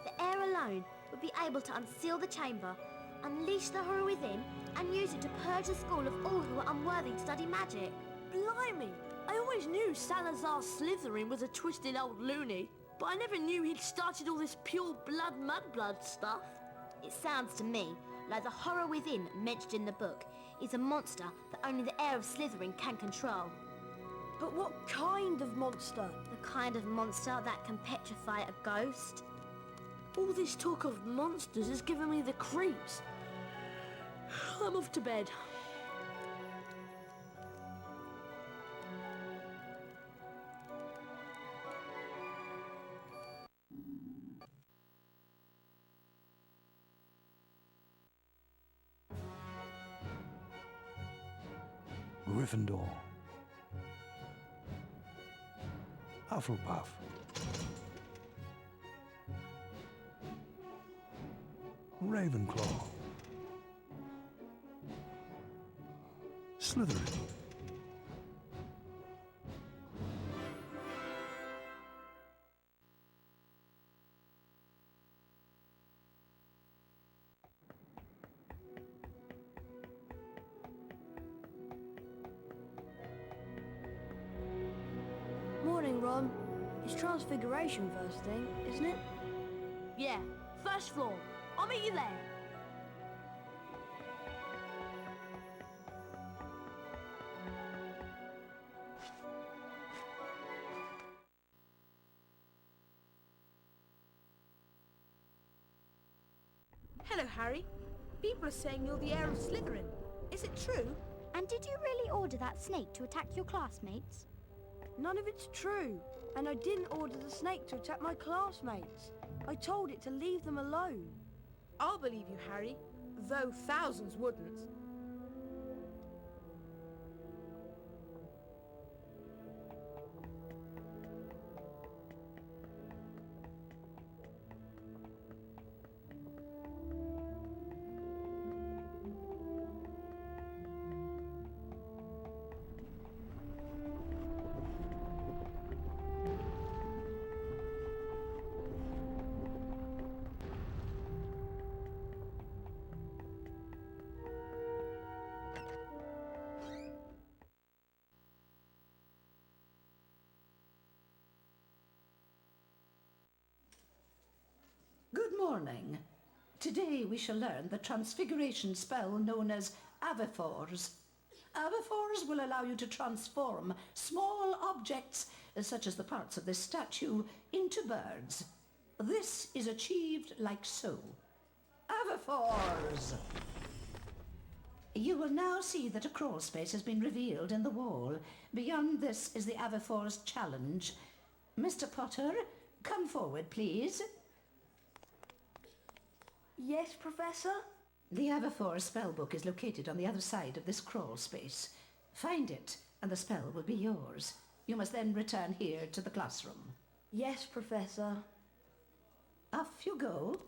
The heir alone would be able to unseal the chamber, unleash the horror within, and use it to purge the school of all who are unworthy to study magic. Blimey! I always knew Salazar Slytherin was a twisted old loony, but I never knew he'd started all this pure blood mudblood stuff. It sounds to me like the horror within mentioned in the book is a monster that only the heir of Slytherin can control. But what kind of monster? The kind of monster that can petrify a ghost. All this talk of monsters has given me the creeps. I'm off to bed. Gryffindor. Hufflepuff. Ravenclaw. Slytherin. Morning, Ron. It's Transfiguration first thing, isn't it? Yeah, first floor. I'll meet you there. Hello, Harry. People are saying you're the heir of Slytherin. Is it true? And did you really order that snake to attack your classmates? None of it's true. And I didn't order the snake to attack my classmates. I told it to leave them alone. I'll believe you, Harry, though thousands wouldn't. morning. Today we shall learn the transfiguration spell known as Avifors. Avifors will allow you to transform small objects, such as the parts of this statue, into birds. This is achieved like so. Avifors! You will now see that a crawl space has been revealed in the wall. Beyond this is the Avifors challenge. Mr. Potter, come forward, please. Yes, Professor? The Avifors spellbook is located on the other side of this crawl space. Find it, and the spell will be yours. You must then return here to the classroom. Yes, Professor. Off you go.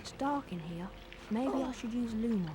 It's dark in here. Maybe I should use Lumos.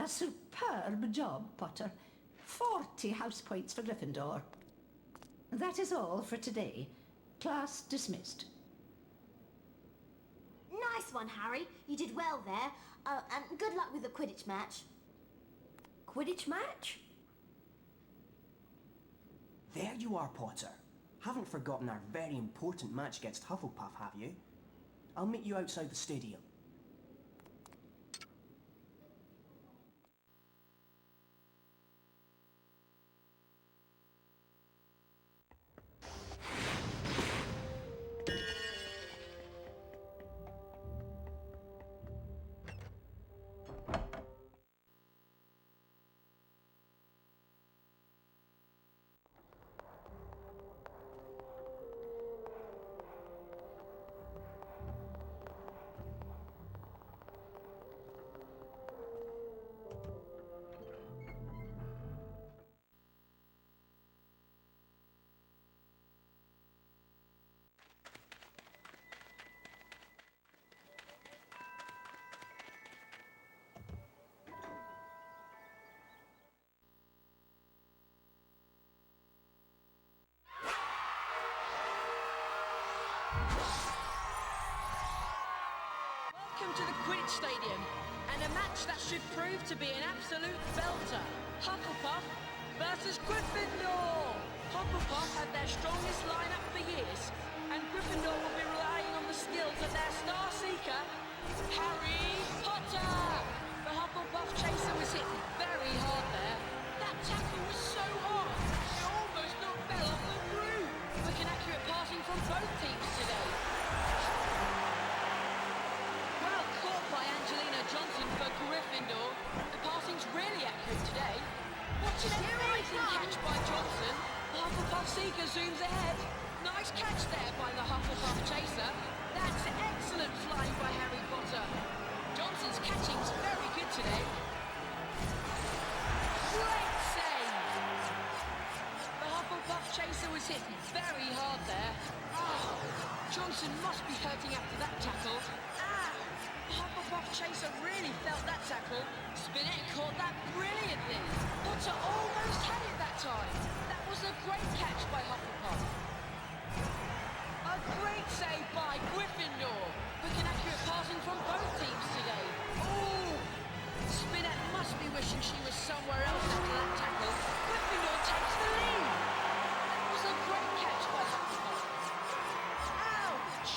A superb job, Potter. 40 house points for Gryffindor. That is all for today. Class dismissed. Nice one, Harry. You did well there. And good luck with the Quidditch match. Quidditch match? There you are, Potter. Haven't forgotten our very important match against Hufflepuff, have you? I'll meet you outside the stadium. Welcome to the Quidditch Stadium, and a match that should prove to be an absolute belter. Hufflepuff versus Gryffindor! Hufflepuff had their strongest lineup for years, and Gryffindor will be relying on the skills of their star seeker, Harry Potter! The Hufflepuff chaser was hit very hard there. That tackle was so hard, it almost knocked Bell off the roof. Quick and accurate passing from both teams today. Johnson for Gryffindor. The passing's really accurate today. Watch an amazing catch by Johnson. The Hufflepuff seeker zooms ahead. Nice catch there by the Hufflepuff chaser. That's excellent flying by Harry Potter. Johnson's catching's very good today. Great save! The Hufflepuff chaser was hit very hard there. Oh, Johnson must be hurting after that tackle. Hufflepuff chaser really felt that tackle. Spinett caught that brilliantly. Potter almost had it that time. That was a great catch by Hufflepuff. A great save by Gryffindor. Quick and accurate passing from both teams today. Oh! Spinett must be wishing she was somewhere else after that tackle. Gryffindor takes the lead. That was a great catch by Hufflepuff. Ouch!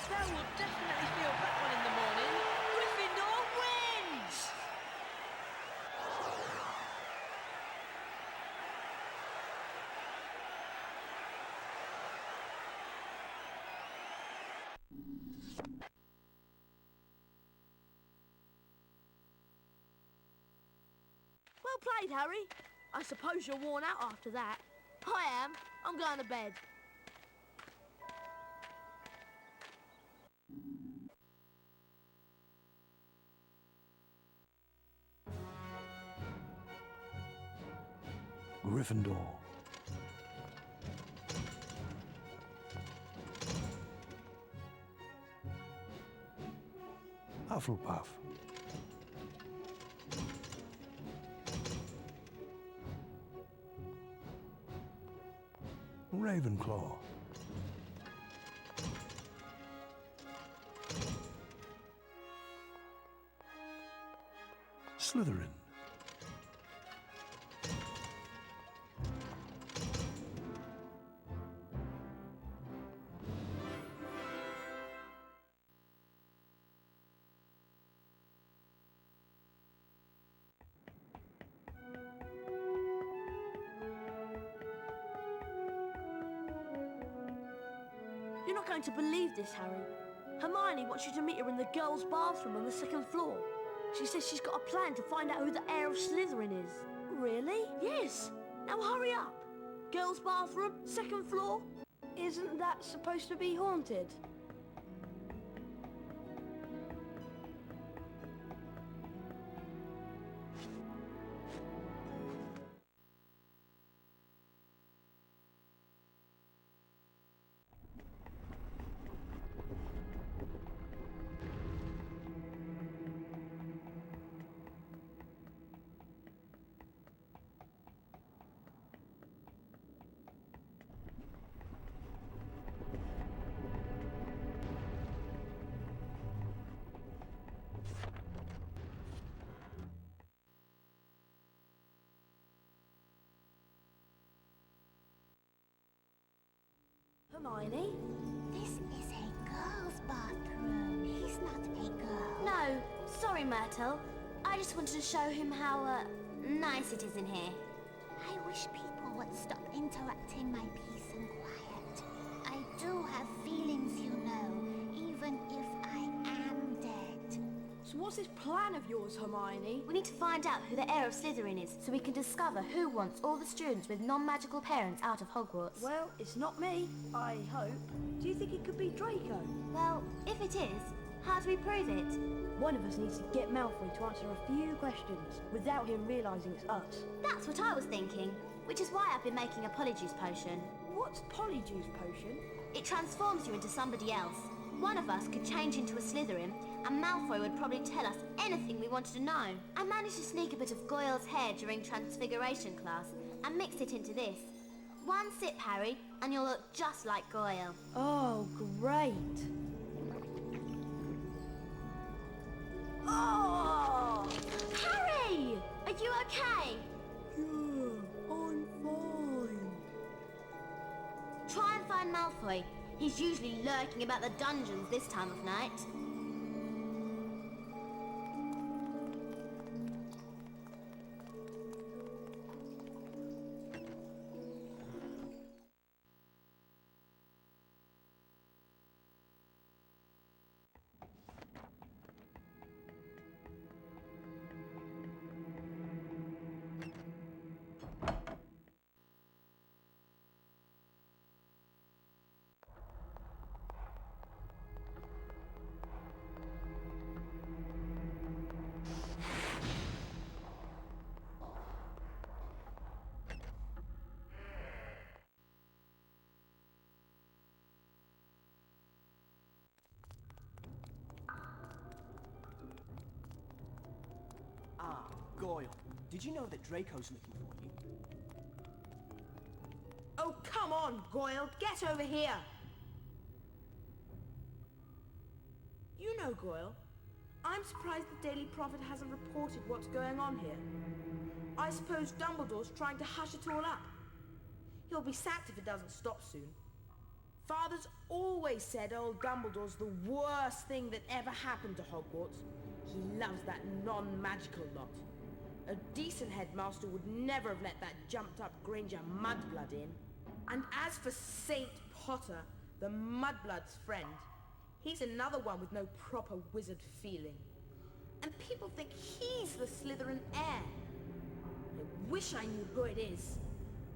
Bell will definitely feel that one in the morning. Gryffindor wins! Well played, Harry. I suppose you're worn out after that. I am. I'm going to bed. Gryffindor. Hufflepuff. Ravenclaw. Slytherin. You're not going to believe this, Harry. Hermione wants you to meet her in the girls' bathroom on the second floor. She says she's got a plan to find out who the heir of Slytherin is. Really? Yes. Now hurry up. Girls' bathroom, second floor. Isn't that supposed to be haunted? Hermione? This is a girl's bathroom. He's not a girl. No, sorry, Myrtle. I just wanted to show him how, nice it is in here. I wish people would stop interrupting my peace and quiet. I do have feelings, you know, even if I am dead. So what's this plan of yours, Hermione? We need to find out who the heir of Slytherin is, so we can discover who wants all the students with non-magical parents out of Hogwarts. Well, it's not me, I hope. Do you think it could be Draco? Well, if it is, how do we prove it? One of us needs to get Malfoy to answer a few questions without him realising it's us. That's what I was thinking, which is why I've been making a Polyjuice potion. What's Polyjuice potion? It transforms you into somebody else. One of us could change into a Slytherin, and Malfoy would probably tell us anything we wanted to know. I managed to sneak a bit of Goyle's hair during Transfiguration class and mixed it into this. One sip, Harry, and you'll look just like Goyle. Oh, great. Oh! Harry! Are you okay? Yeah, I'm fine. Try and find Malfoy. He's usually lurking about the dungeons this time of night. Ah, Goyle. Did you know that Draco's looking for you? Oh, come on, Goyle. Get over here. You know, Goyle, I'm surprised the Daily Prophet hasn't reported what's going on here. I suppose Dumbledore's trying to hush it all up. He'll be sacked if it doesn't stop soon. Father's always said old Dumbledore's the worst thing that ever happened to Hogwarts. He loves that non-magical lot. A decent headmaster would never have let that jumped-up Granger mudblood in. And as for Saint Potter, the mudblood's friend, he's another one with no proper wizard feeling. And people think he's the Slytherin heir. I wish I knew who it is.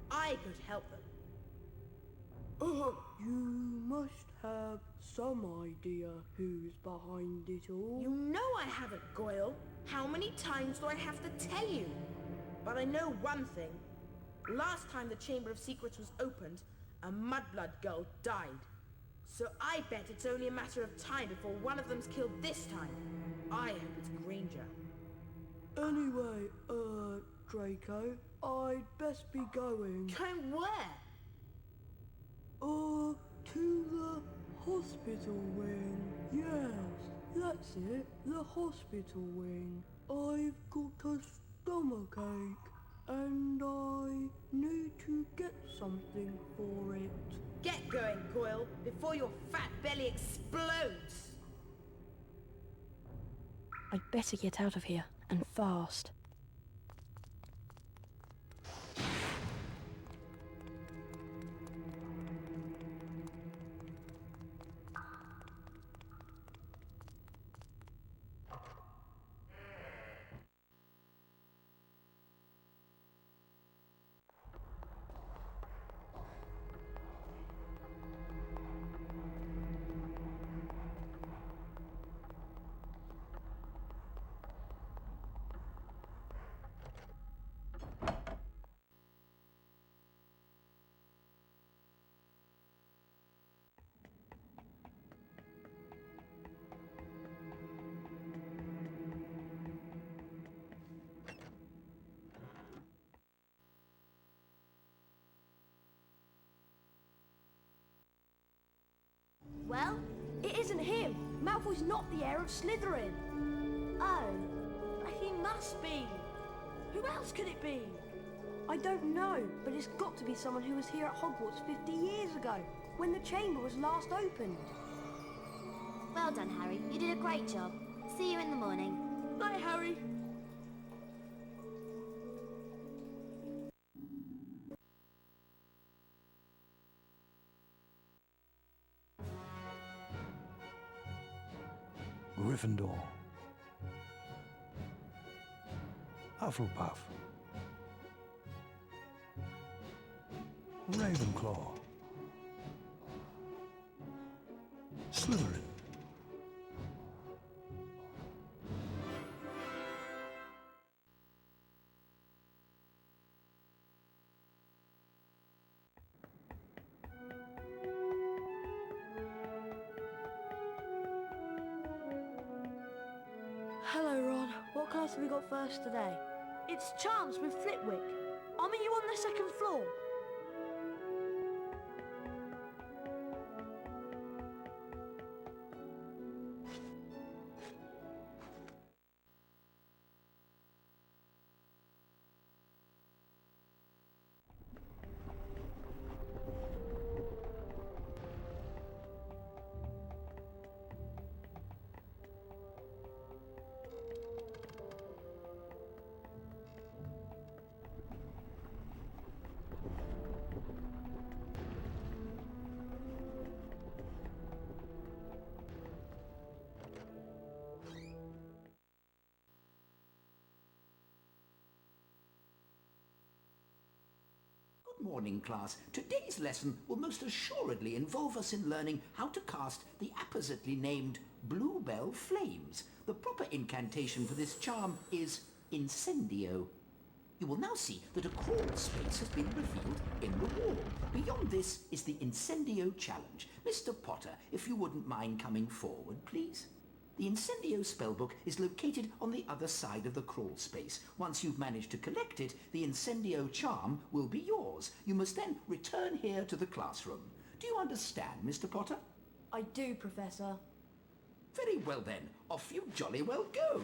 I could help them. You must have some idea who's behind it all. You know I haven't, Goyle. How many times do I have to tell you? But I know one thing. Last time the Chamber of Secrets was opened, a mudblood girl died. So I bet it's only a matter of time before one of them's killed this time. I hope it's Granger. Anyway, Draco, I'd best be going. Going where? To the hospital wing. Yes, that's it, the hospital wing. I've got a stomachache, and I need to get something for it. Get going, Goyle, before your fat belly explodes! I'd better get out of here, and fast. Well? It isn't him! Malfoy's not the heir of Slytherin! Oh. He must be! Who else could it be? I don't know, but it's got to be someone who was here at Hogwarts 50 years ago. when the chamber was last opened. Well done, Harry. You did a great job. See you in the morning. Night, Harry. Gryffindor. Hufflepuff. Ravenclaw. Slytherin. Hello, Ron. What class have we got first today? It's Charms with Flitwick. I'll meet you on the second floor. Good morning, class. Today's lesson will most assuredly involve us in learning how to cast the appositely named Bluebell Flames. The proper incantation for this charm is Incendio. You will now see that a crawl space has been revealed in the wall. Beyond this is the Incendio challenge. Mr. Potter, if you wouldn't mind coming forward, please. The Incendio spellbook is located on the other side of the crawl space. Once you've managed to collect it, the Incendio charm will be yours. You must then return here to the classroom. Do you understand, Mr. Potter? I do, Professor. Very well then, off you jolly well go.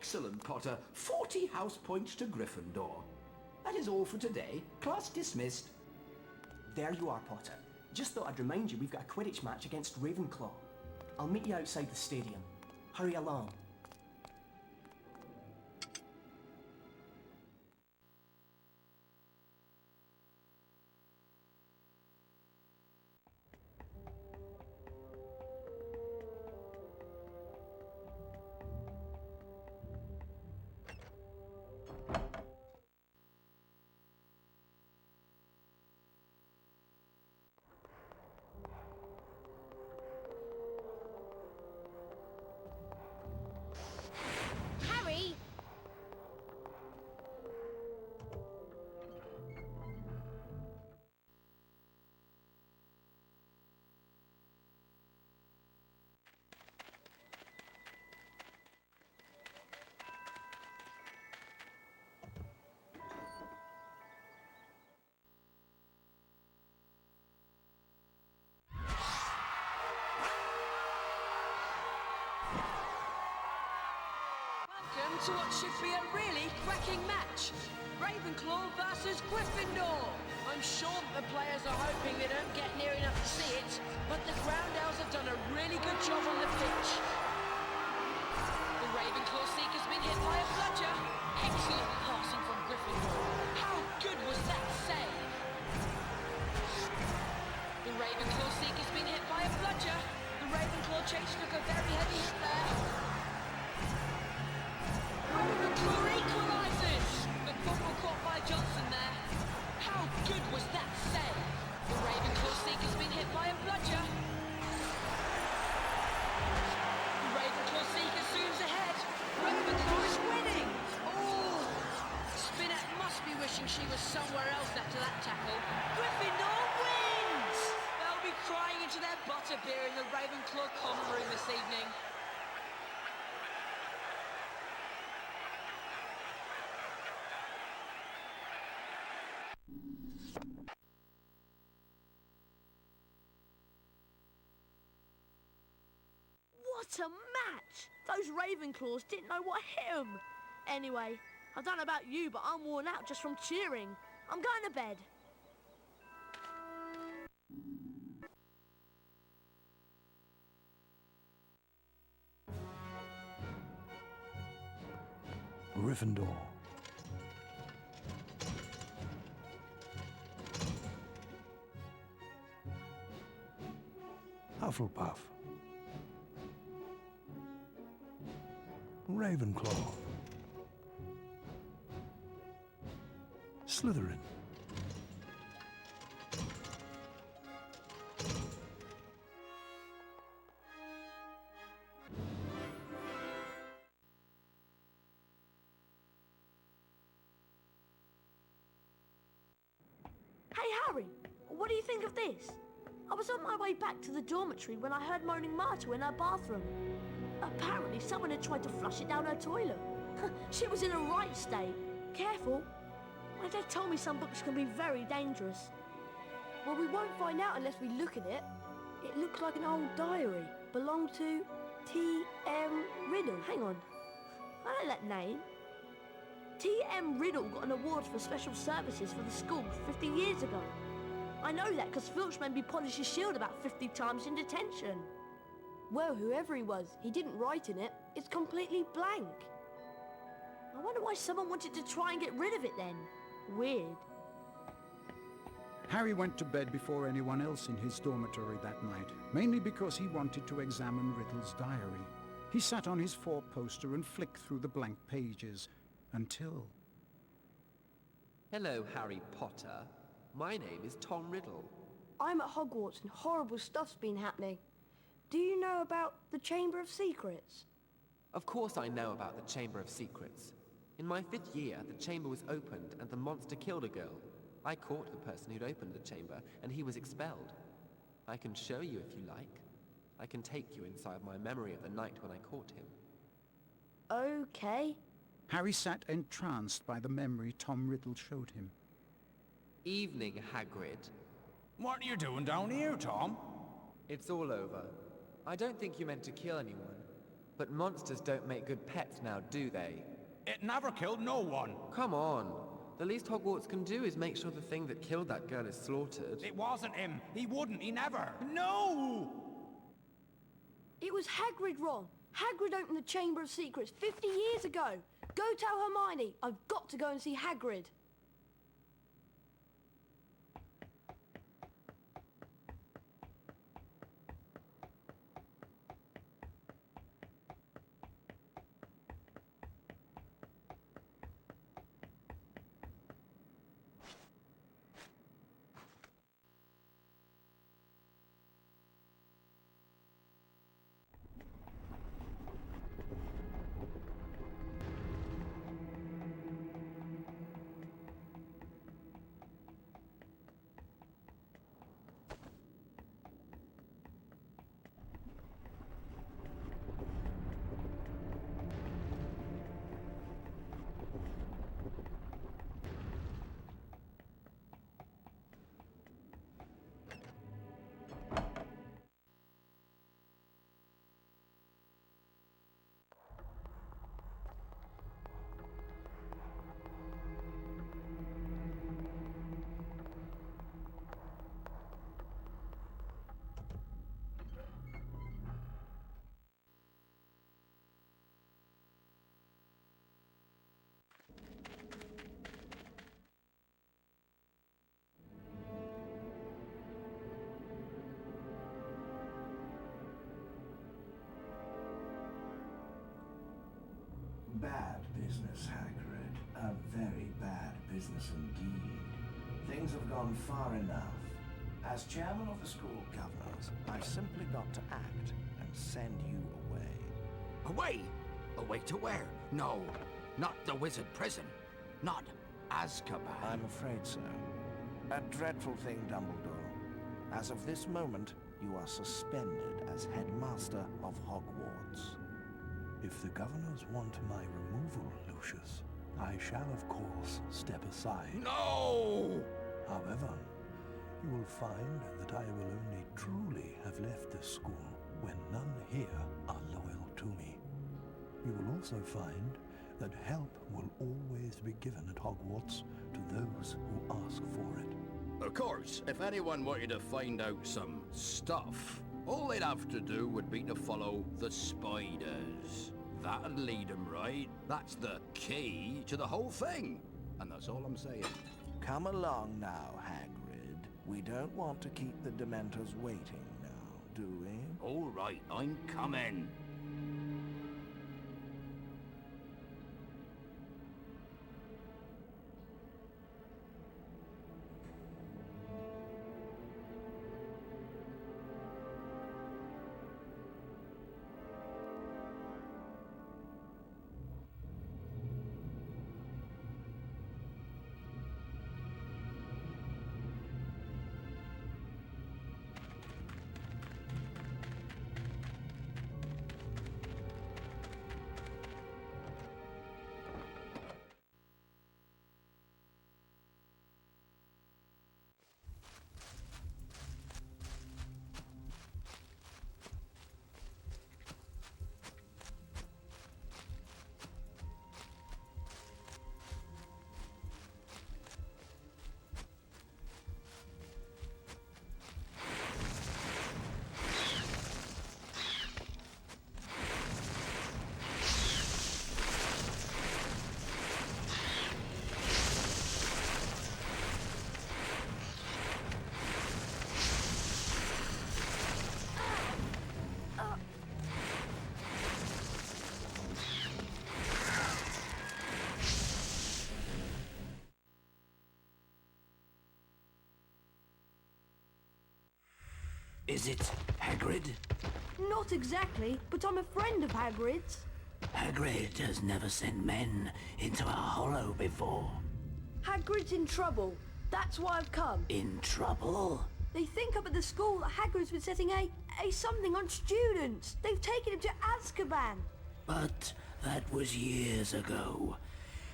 Excellent, Potter. 40 house points to Gryffindor. That is all for today. Class dismissed. There you are, Potter. Just thought I'd remind you we've got a Quidditch match against Ravenclaw. I'll meet you outside the stadium. Hurry along. Harry! Welcome to what should be a really cracking match. Ravenclaw versus Gryffindor. I'm sure the players are hoping they don't get near enough to see it, but the ground elves have done a really good job on the pitch. The Ravenclaw seeker's been hit by a bludger. Excellent passing from Gryffindor. How good was that save? The Ravenclaw seeker's been hit by a bludger. The Ravenclaw chase took a very heavy hit there. Ravenclaw equalises! The ball caught by Johnson there. How good was that save? The Ravenclaw seeker's been hit by a bludger. The Ravenclaw seeker zooms ahead. Ravenclaw is winning! Oh! Spinnet must be wishing she was somewhere else after that tackle. Gryffindor wins! They'll be crying into their butterbeer in the Ravenclaw common room this evening. What a match! Those Ravenclaws didn't know what hit them. Anyway, I don't know about you, but I'm worn out just from cheering. I'm going to bed. Gryffindor. Hufflepuff. Ravenclaw. Slytherin. Hey, Harry, what do you think of this? I was on my way back to the dormitory when I heard moaning Marta in her bathroom. Apparently someone had tried to flush it down her toilet. She was in a right state. Careful. My dad told me some books can be very dangerous. Well, we won't find out unless we look at it. It looks like an old diary. Belonged to T.M. Riddle. Hang on. I know that name. T.M. Riddle got an award for special services for the school 50 years ago. I know that because Filch made me polish his shield about 50 times in detention. Well, whoever he was, he didn't write in it. It's completely blank. I wonder why someone wanted to try and get rid of it then. Weird. Harry went to bed before anyone else in his dormitory that night, mainly because he wanted to examine Riddle's diary. He sat on his four-poster and flicked through the blank pages until... Hello, Harry Potter. My name is Tom Riddle. I'm at Hogwarts and horrible stuff's been happening. Do you know about the Chamber of Secrets? Of course I know about the Chamber of Secrets. In my 5th year, the chamber was opened and the monster killed a girl. I caught the person who'd opened the chamber and he was expelled. I can show you if you like. I can take you inside my memory of the night when I caught him. Okay. Harry sat entranced by the memory Tom Riddle showed him. Evening, Hagrid. What are you doing down here, Tom? It's all over. I don't think you meant to kill anyone, But monsters don't make good pets now, do they? It never killed no one. Come on. The least Hogwarts can do is make sure the thing that killed that girl is slaughtered. It wasn't him. He wouldn't. He never. No! It was Hagrid, Ron. Hagrid opened the Chamber of Secrets 50 years ago. Go tell Hermione. I've got to go and see Hagrid. Bad business, Hagrid. A very bad business indeed. Things have gone far enough. As chairman of the school governors, I've simply got to act and send you away. Away? Away to where? No, not the wizard prison. Not Azkaban. I'm afraid so. A dreadful thing, Dumbledore. As of this moment, you are suspended as headmaster of Hogwarts. If the governors want my removal, Lucius, I shall of course step aside. No! However, you will find that I will only truly have left this school when none here are loyal to me. You will also find that help will always be given at Hogwarts to those who ask for it. Of course, if anyone wanted to find out some stuff, all they'd have to do would be to follow the spiders. That'd lead them right. That's the key to the whole thing. And that's all I'm saying. Come along now, Hagrid. We don't want to keep the Dementors waiting now, do we? All right, I'm coming. Is it Hagrid? Not exactly, but I'm a friend of Hagrid's. Hagrid has never sent men into a hollow before. Hagrid's in trouble. That's why I've come. In trouble? They think up at the school that Hagrid's been setting a something on students. They've taken him to Azkaban. But that was years ago.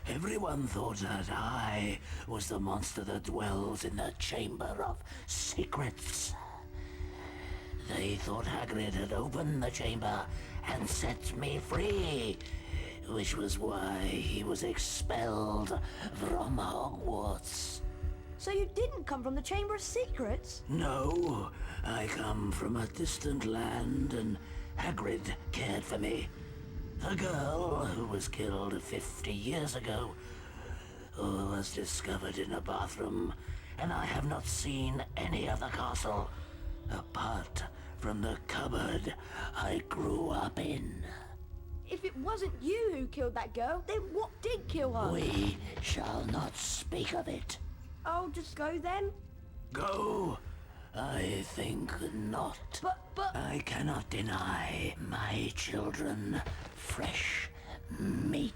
Everyone thought that I was the monster that dwells in the Chamber of Secrets. They thought Hagrid had opened the chamber and set me free, which was why he was expelled from Hogwarts. So you didn't come from the Chamber of Secrets? No, I come from a distant land, and Hagrid cared for me. The girl who was killed 50 years ago was discovered in a bathroom, and I have not seen any other castle apart from the cupboard I grew up in. If it wasn't you who killed that girl, then what did kill her? We shall not speak of it. I'll just go then? Go? I think not. But... I cannot deny my children fresh meat.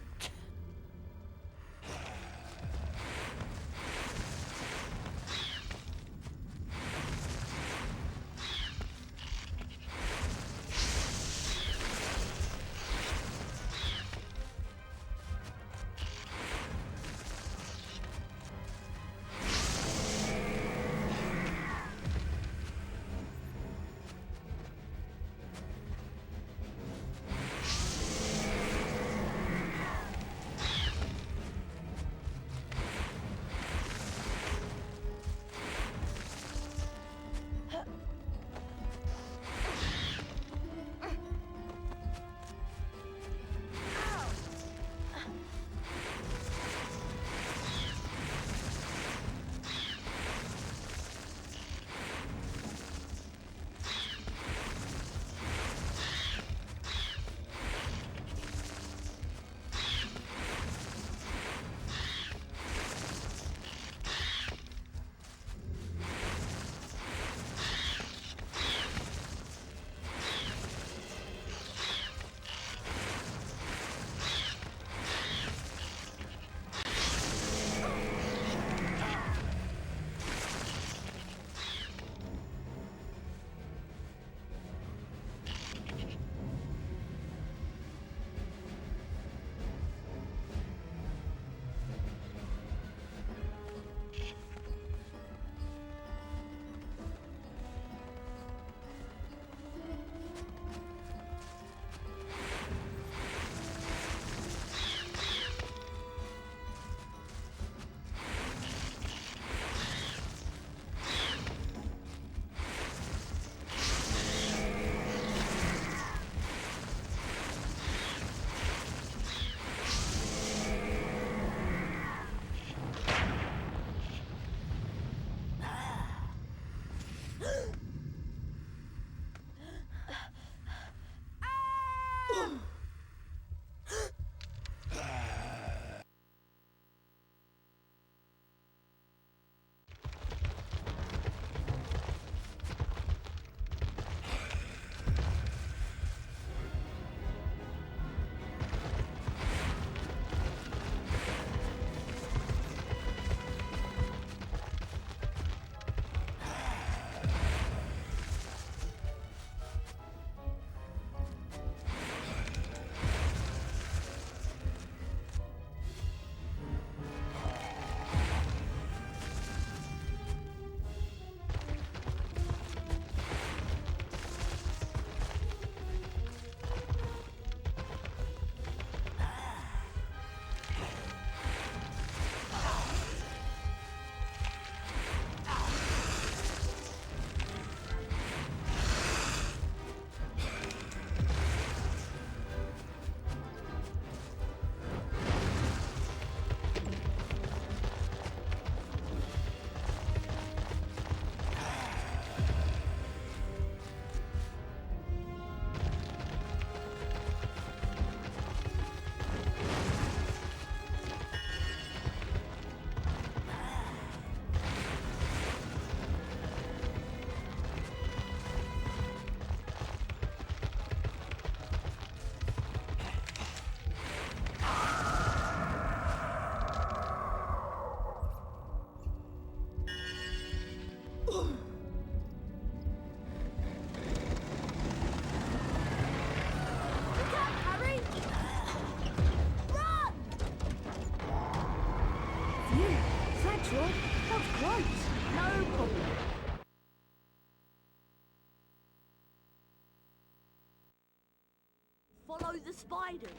follow the spiders.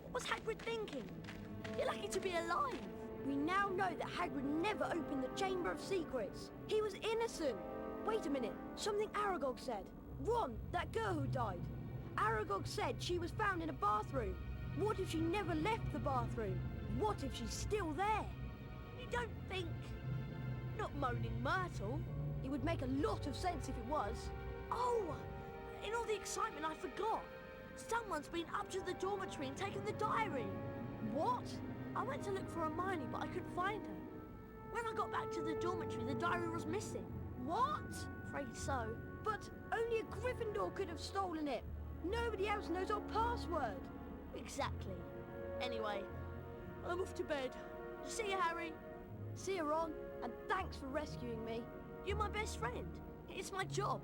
What was Hagrid thinking? You're lucky to be alive. We now know that Hagrid never opened the Chamber of Secrets. He was innocent. Wait a minute, something Aragog said. Ron, that girl who died. Aragog said she was found in a bathroom. What if she never left the bathroom? What if she's still there? You don't think... Not Moaning Myrtle? It would make a lot of sense if it was. Oh! In all the excitement, I forgot. Someone's been up to the dormitory and taken the diary. What? I went to look for Hermione, but I couldn't find her. When I got back to the dormitory, the diary was missing. What? Afraid so. But only a Gryffindor could have stolen it. Nobody else knows our password. Exactly. Anyway, I'm off to bed. See you, Harry. See you, Ron. And thanks for rescuing me. You're my best friend. It's my job.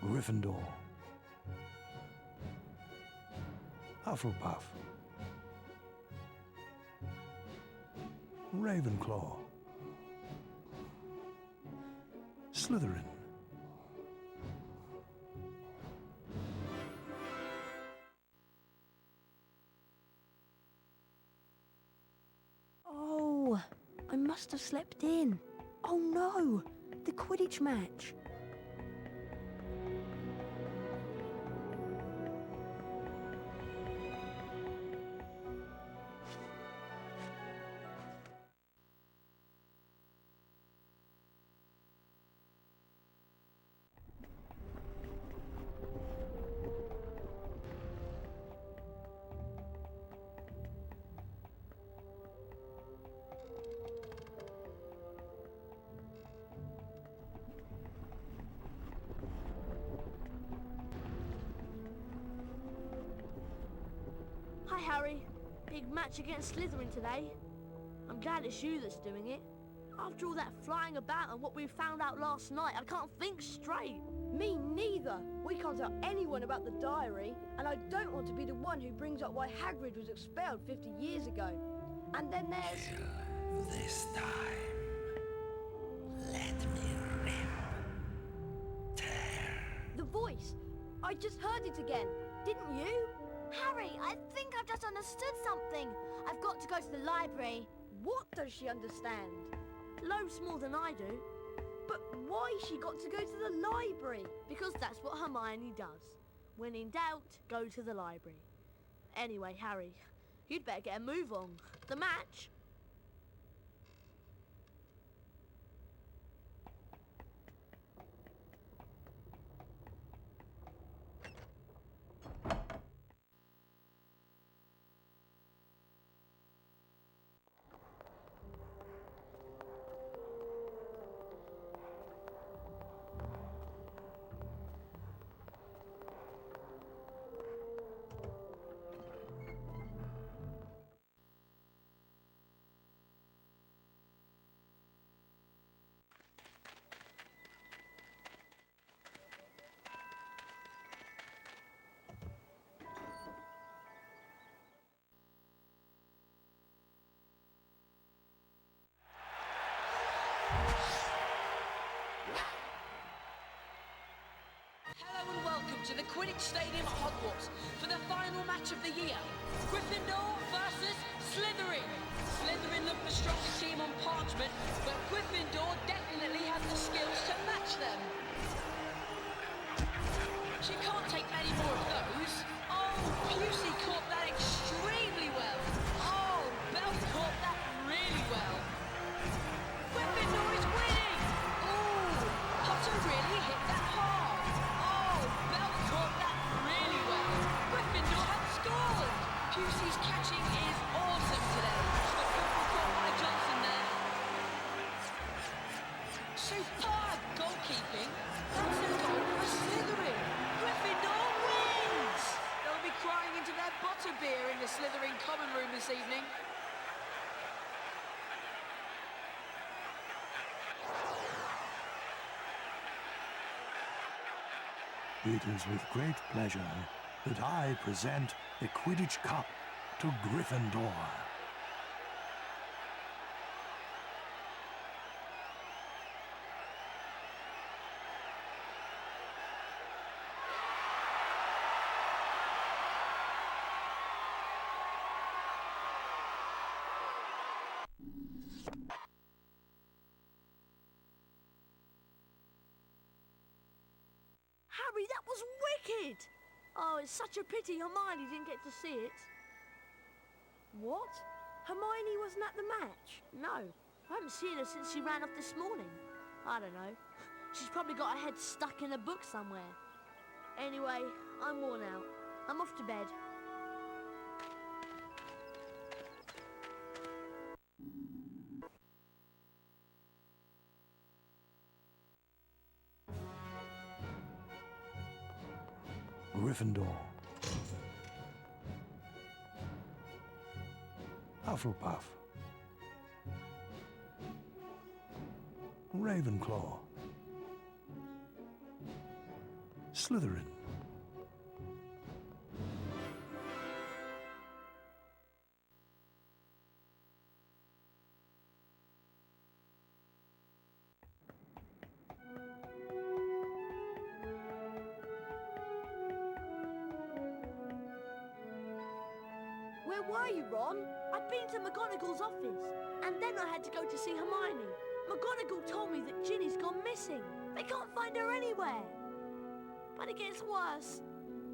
Gryffindor. Hufflepuff. Ravenclaw. Slytherin. Oh, I must have slept in. Oh no, the Quidditch match. Hi, Harry. Big match against Slytherin today. I'm glad it's you that's doing it. After all that flying about and what we found out last night, I can't think straight. Me neither. We can't tell anyone about the diary, and I don't want to be the one who brings up why Hagrid was expelled 50 years ago. And then there's... This time, let me rip, tear. The voice. I just heard it again. Didn't you? Harry, I think I've just understood something. I've got to go to the library. What does she understand? Loads more than I do. But why she got to go to the library? Because that's what Hermione does. When in doubt, go to the library. Anyway, Harry, you'd better get a move on. The match... To the Quidditch Stadium at Hogwarts for the final match of the year. Gryffindor versus Slytherin. Slytherin look the stronger team on parchment, but Gryffindor definitely has the skills to match them. She can't take many more of those. Oh, Pusey caught that extremely well. Oh, Bell caught that really well. Gryffindor is winning. Oh, Potter really hit that hard. Pusey's catching is awesome today. But caught by Johnson there. Superb goalkeeping. That's a goal for Slytherin. Gryffindor wins! They'll be crying into their butterbeer in the Slytherin common room this evening. It is with great pleasure that I present the Quidditch Cup to Gryffindor. Harry, that was wicked! Oh, it's such a pity Hermione didn't get to see it. What? Hermione wasn't at the match? No, I haven't seen her since she ran off this morning. I don't know. She's probably got her head stuck in a book somewhere. Anyway, I'm worn out. I'm off to bed. Gryffindor. Hufflepuff. Ravenclaw. Slytherin. Where were you, Ron? I'd been to McGonagall's office, and then I had to go to see Hermione. McGonagall told me that Ginny's gone missing. They can't find her anywhere. But it gets worse.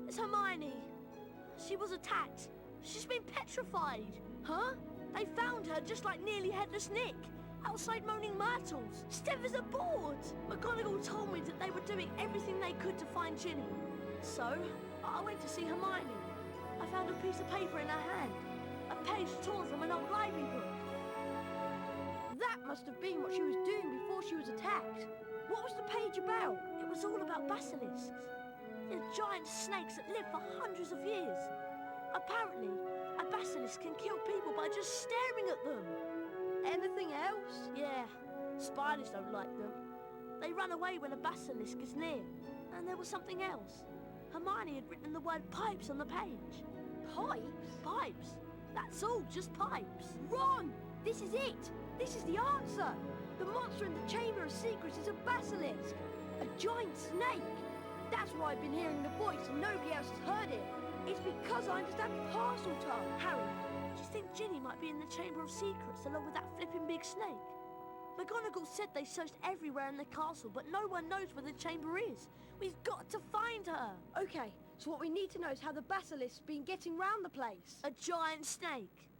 It's Hermione. She was attacked. She's been petrified. Huh? They found her just like Nearly Headless Nick, outside Moaning Myrtles, stiff as a board. McGonagall told me that they were doing everything they could to find Ginny. So, I went to see Hermione. I found a piece of paper in her hand, a page torn from an old library book. That must have been what she was doing before she was attacked. What was the page about? It was all about basilisks. They're giant snakes that live for hundreds of years. Apparently, a basilisk can kill people by just staring at them. Anything else? Yeah, spiders don't like them. They run away when a basilisk is near. And there was something else. Hermione had written the word pipes on the page. Pipes? Pipes. That's all, just pipes. Ron! This is it! This is the answer! The monster in the Chamber of Secrets is a basilisk! A giant snake! That's why I've been hearing the voice and nobody else has heard it. It's because I understand parcel tongue. Harry, do you think Ginny might be in the Chamber of Secrets along with that flipping big snake? McGonagall said they searched everywhere in the castle, but no one knows where the chamber is. We've got to find her. Okay, so what we need to know is how the basilisk's been getting round the place. A giant snake.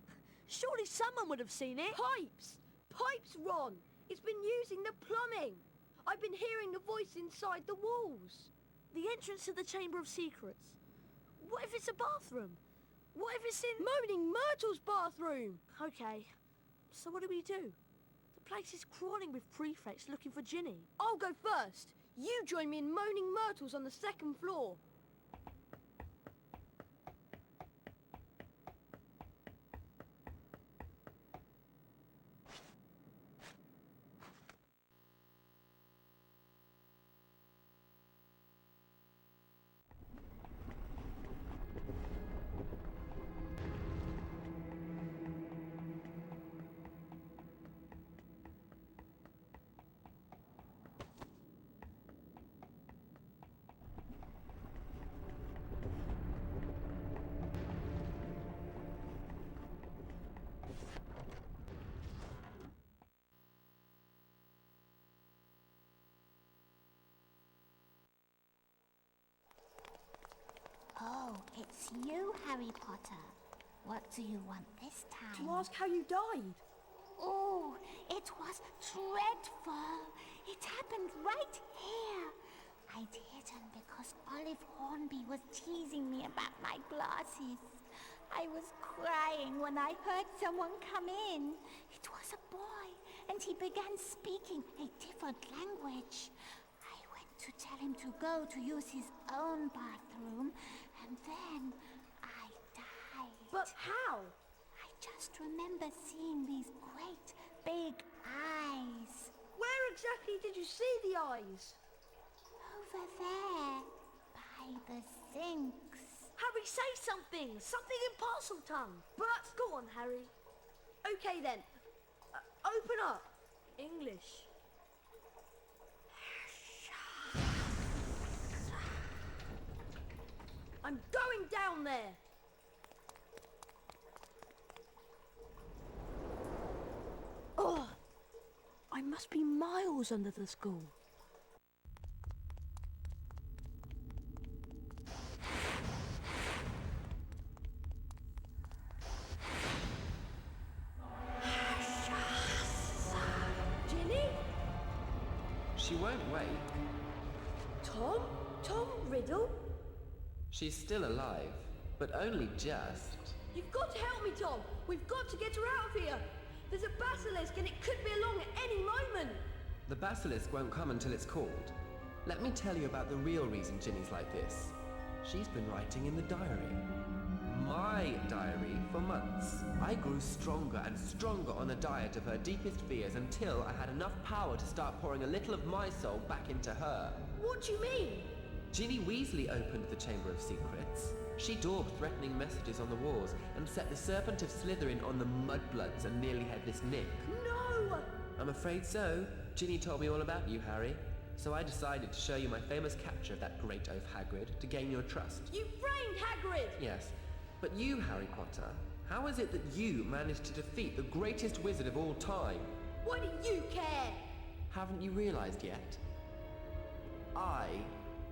Surely someone would have seen it. Pipes! Pipes, Ron! It's been using the plumbing. I've been hearing the voice inside the walls. The entrance to the Chamber of Secrets. What if it's a bathroom? What if it's in... Moaning Myrtle's bathroom! Okay, so what do we do? The place is crawling with prefects looking for Ginny. I'll go first. You join me in Moaning Myrtle's on the second floor. Oh, it's you, Harry Potter. What do you want this time? To ask how you died. Oh, it was dreadful. It happened right here. I'd hidden because Olive Hornby was teasing me about my glasses. I was crying when I heard someone come in. It was a boy, and he began speaking a different language. I went to tell him to go to use his own bathroom, and then I died. But how? I just remember seeing these great big eyes. Where exactly did you see the eyes? Over there, by the sinks. Harry, say something! Something in parcel tongue! But Go on, Harry. okay then. Open up. English. I'm going down there. Oh, I must be miles under the school. Ginny? She won't wake. Tom? Tom Riddle? She's still alive, but only just. You've got to help me, Tom. We've got to get her out of here. There's a basilisk and it could be along at any moment. The basilisk won't come until it's called. Let me tell you about the real reason Ginny's like this. She's been writing in the diary. My diary for months. I grew stronger and stronger on a diet of her deepest fears until I had enough power to start pouring a little of my soul back into her. What do you mean? Ginny Weasley opened the Chamber of Secrets. She daubed threatening messages on the walls and set the Serpent of Slytherin on the Mudbloods and nearly Headless Nick. No! I'm afraid so. Ginny told me all about you, Harry. So I decided to show you my famous capture of that great oaf Hagrid to gain your trust. You framed Hagrid! Yes. But you, Harry Potter, how is it that you managed to defeat the greatest wizard of all time? Why do you care? Haven't you realized yet? I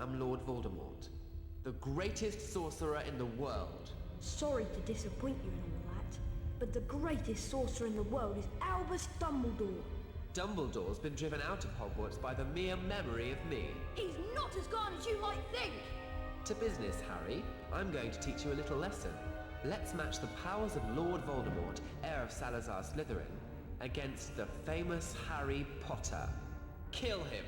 am Lord Voldemort, the greatest sorcerer in the world. Sorry to disappoint you in all that, but the greatest sorcerer in the world is Albus Dumbledore. Dumbledore's been driven out of Hogwarts by the mere memory of me. He's not as gone as you might think. To business, Harry. I'm going to teach you a little lesson. Let's match the powers of Lord Voldemort, heir of Salazar Slytherin, against the famous Harry Potter. Kill him!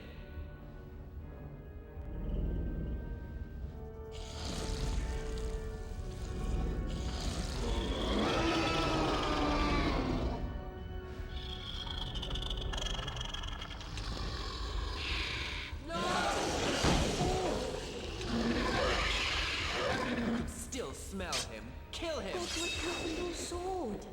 Smell him. Kill him! Godric Gryffindor's sword!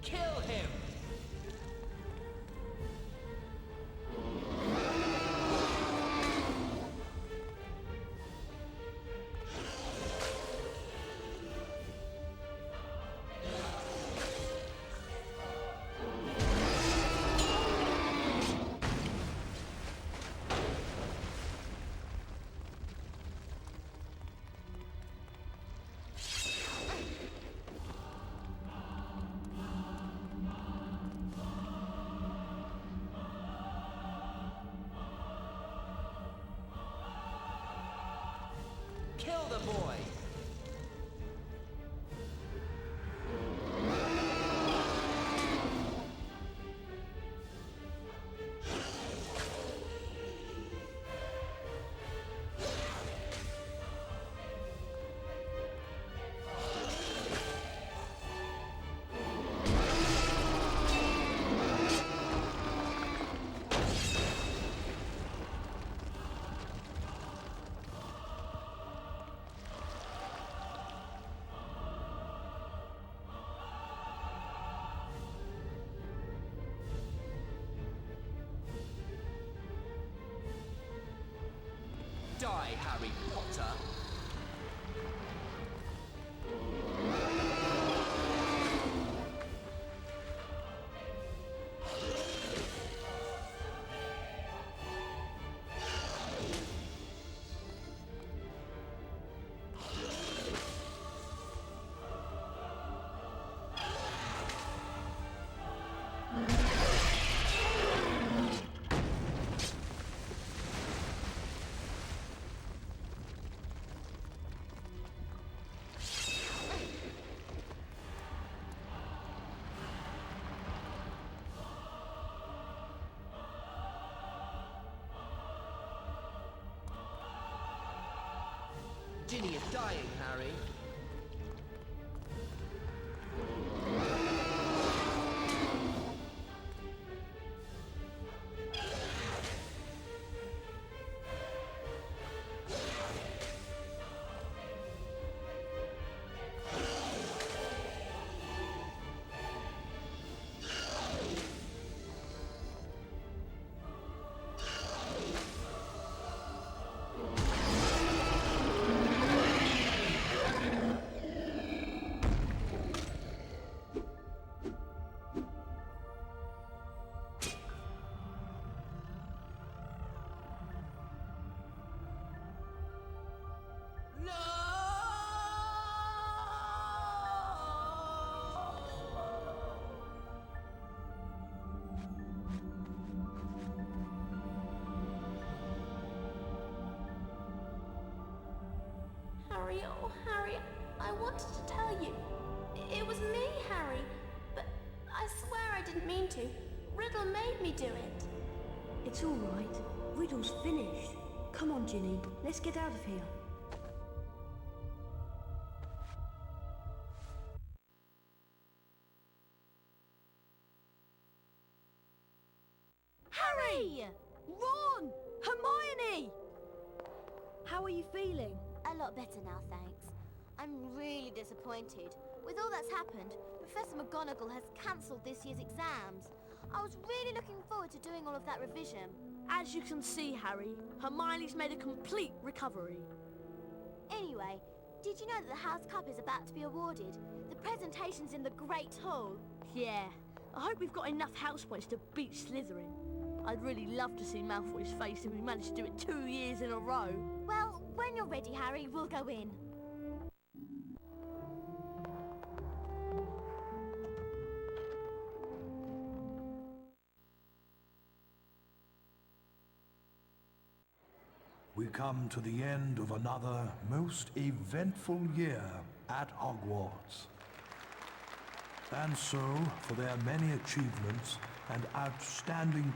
Kill him! Kill the boy! Die, Harry Potter! Ginny is dying, Harry. Harry, oh Harry, I wanted to tell you. It was me, Harry. But I swear I didn't mean to. Riddle made me do it. It's all right. Riddle's finished. Come on, Ginny. Let's get out of here. Harry! Ron! Hermione! How are you feeling? A lot better now, thanks. I'm really disappointed. With all that's happened, Professor McGonagall has cancelled this year's exams. I was really looking forward to doing all of that revision. As you can see, Harry, Hermione's made a complete recovery. Anyway, did you know that the House Cup is about to be awarded? The presentation's in the Great Hall. Yeah, I hope we've got enough house points to beat Slytherin. I'd really love to see Malfoy's face if we managed to do it 2 years in a row. Well, when you're ready, Harry, we'll go in. We come to the end of another most eventful year at Hogwarts. And so, for their many achievements and outstanding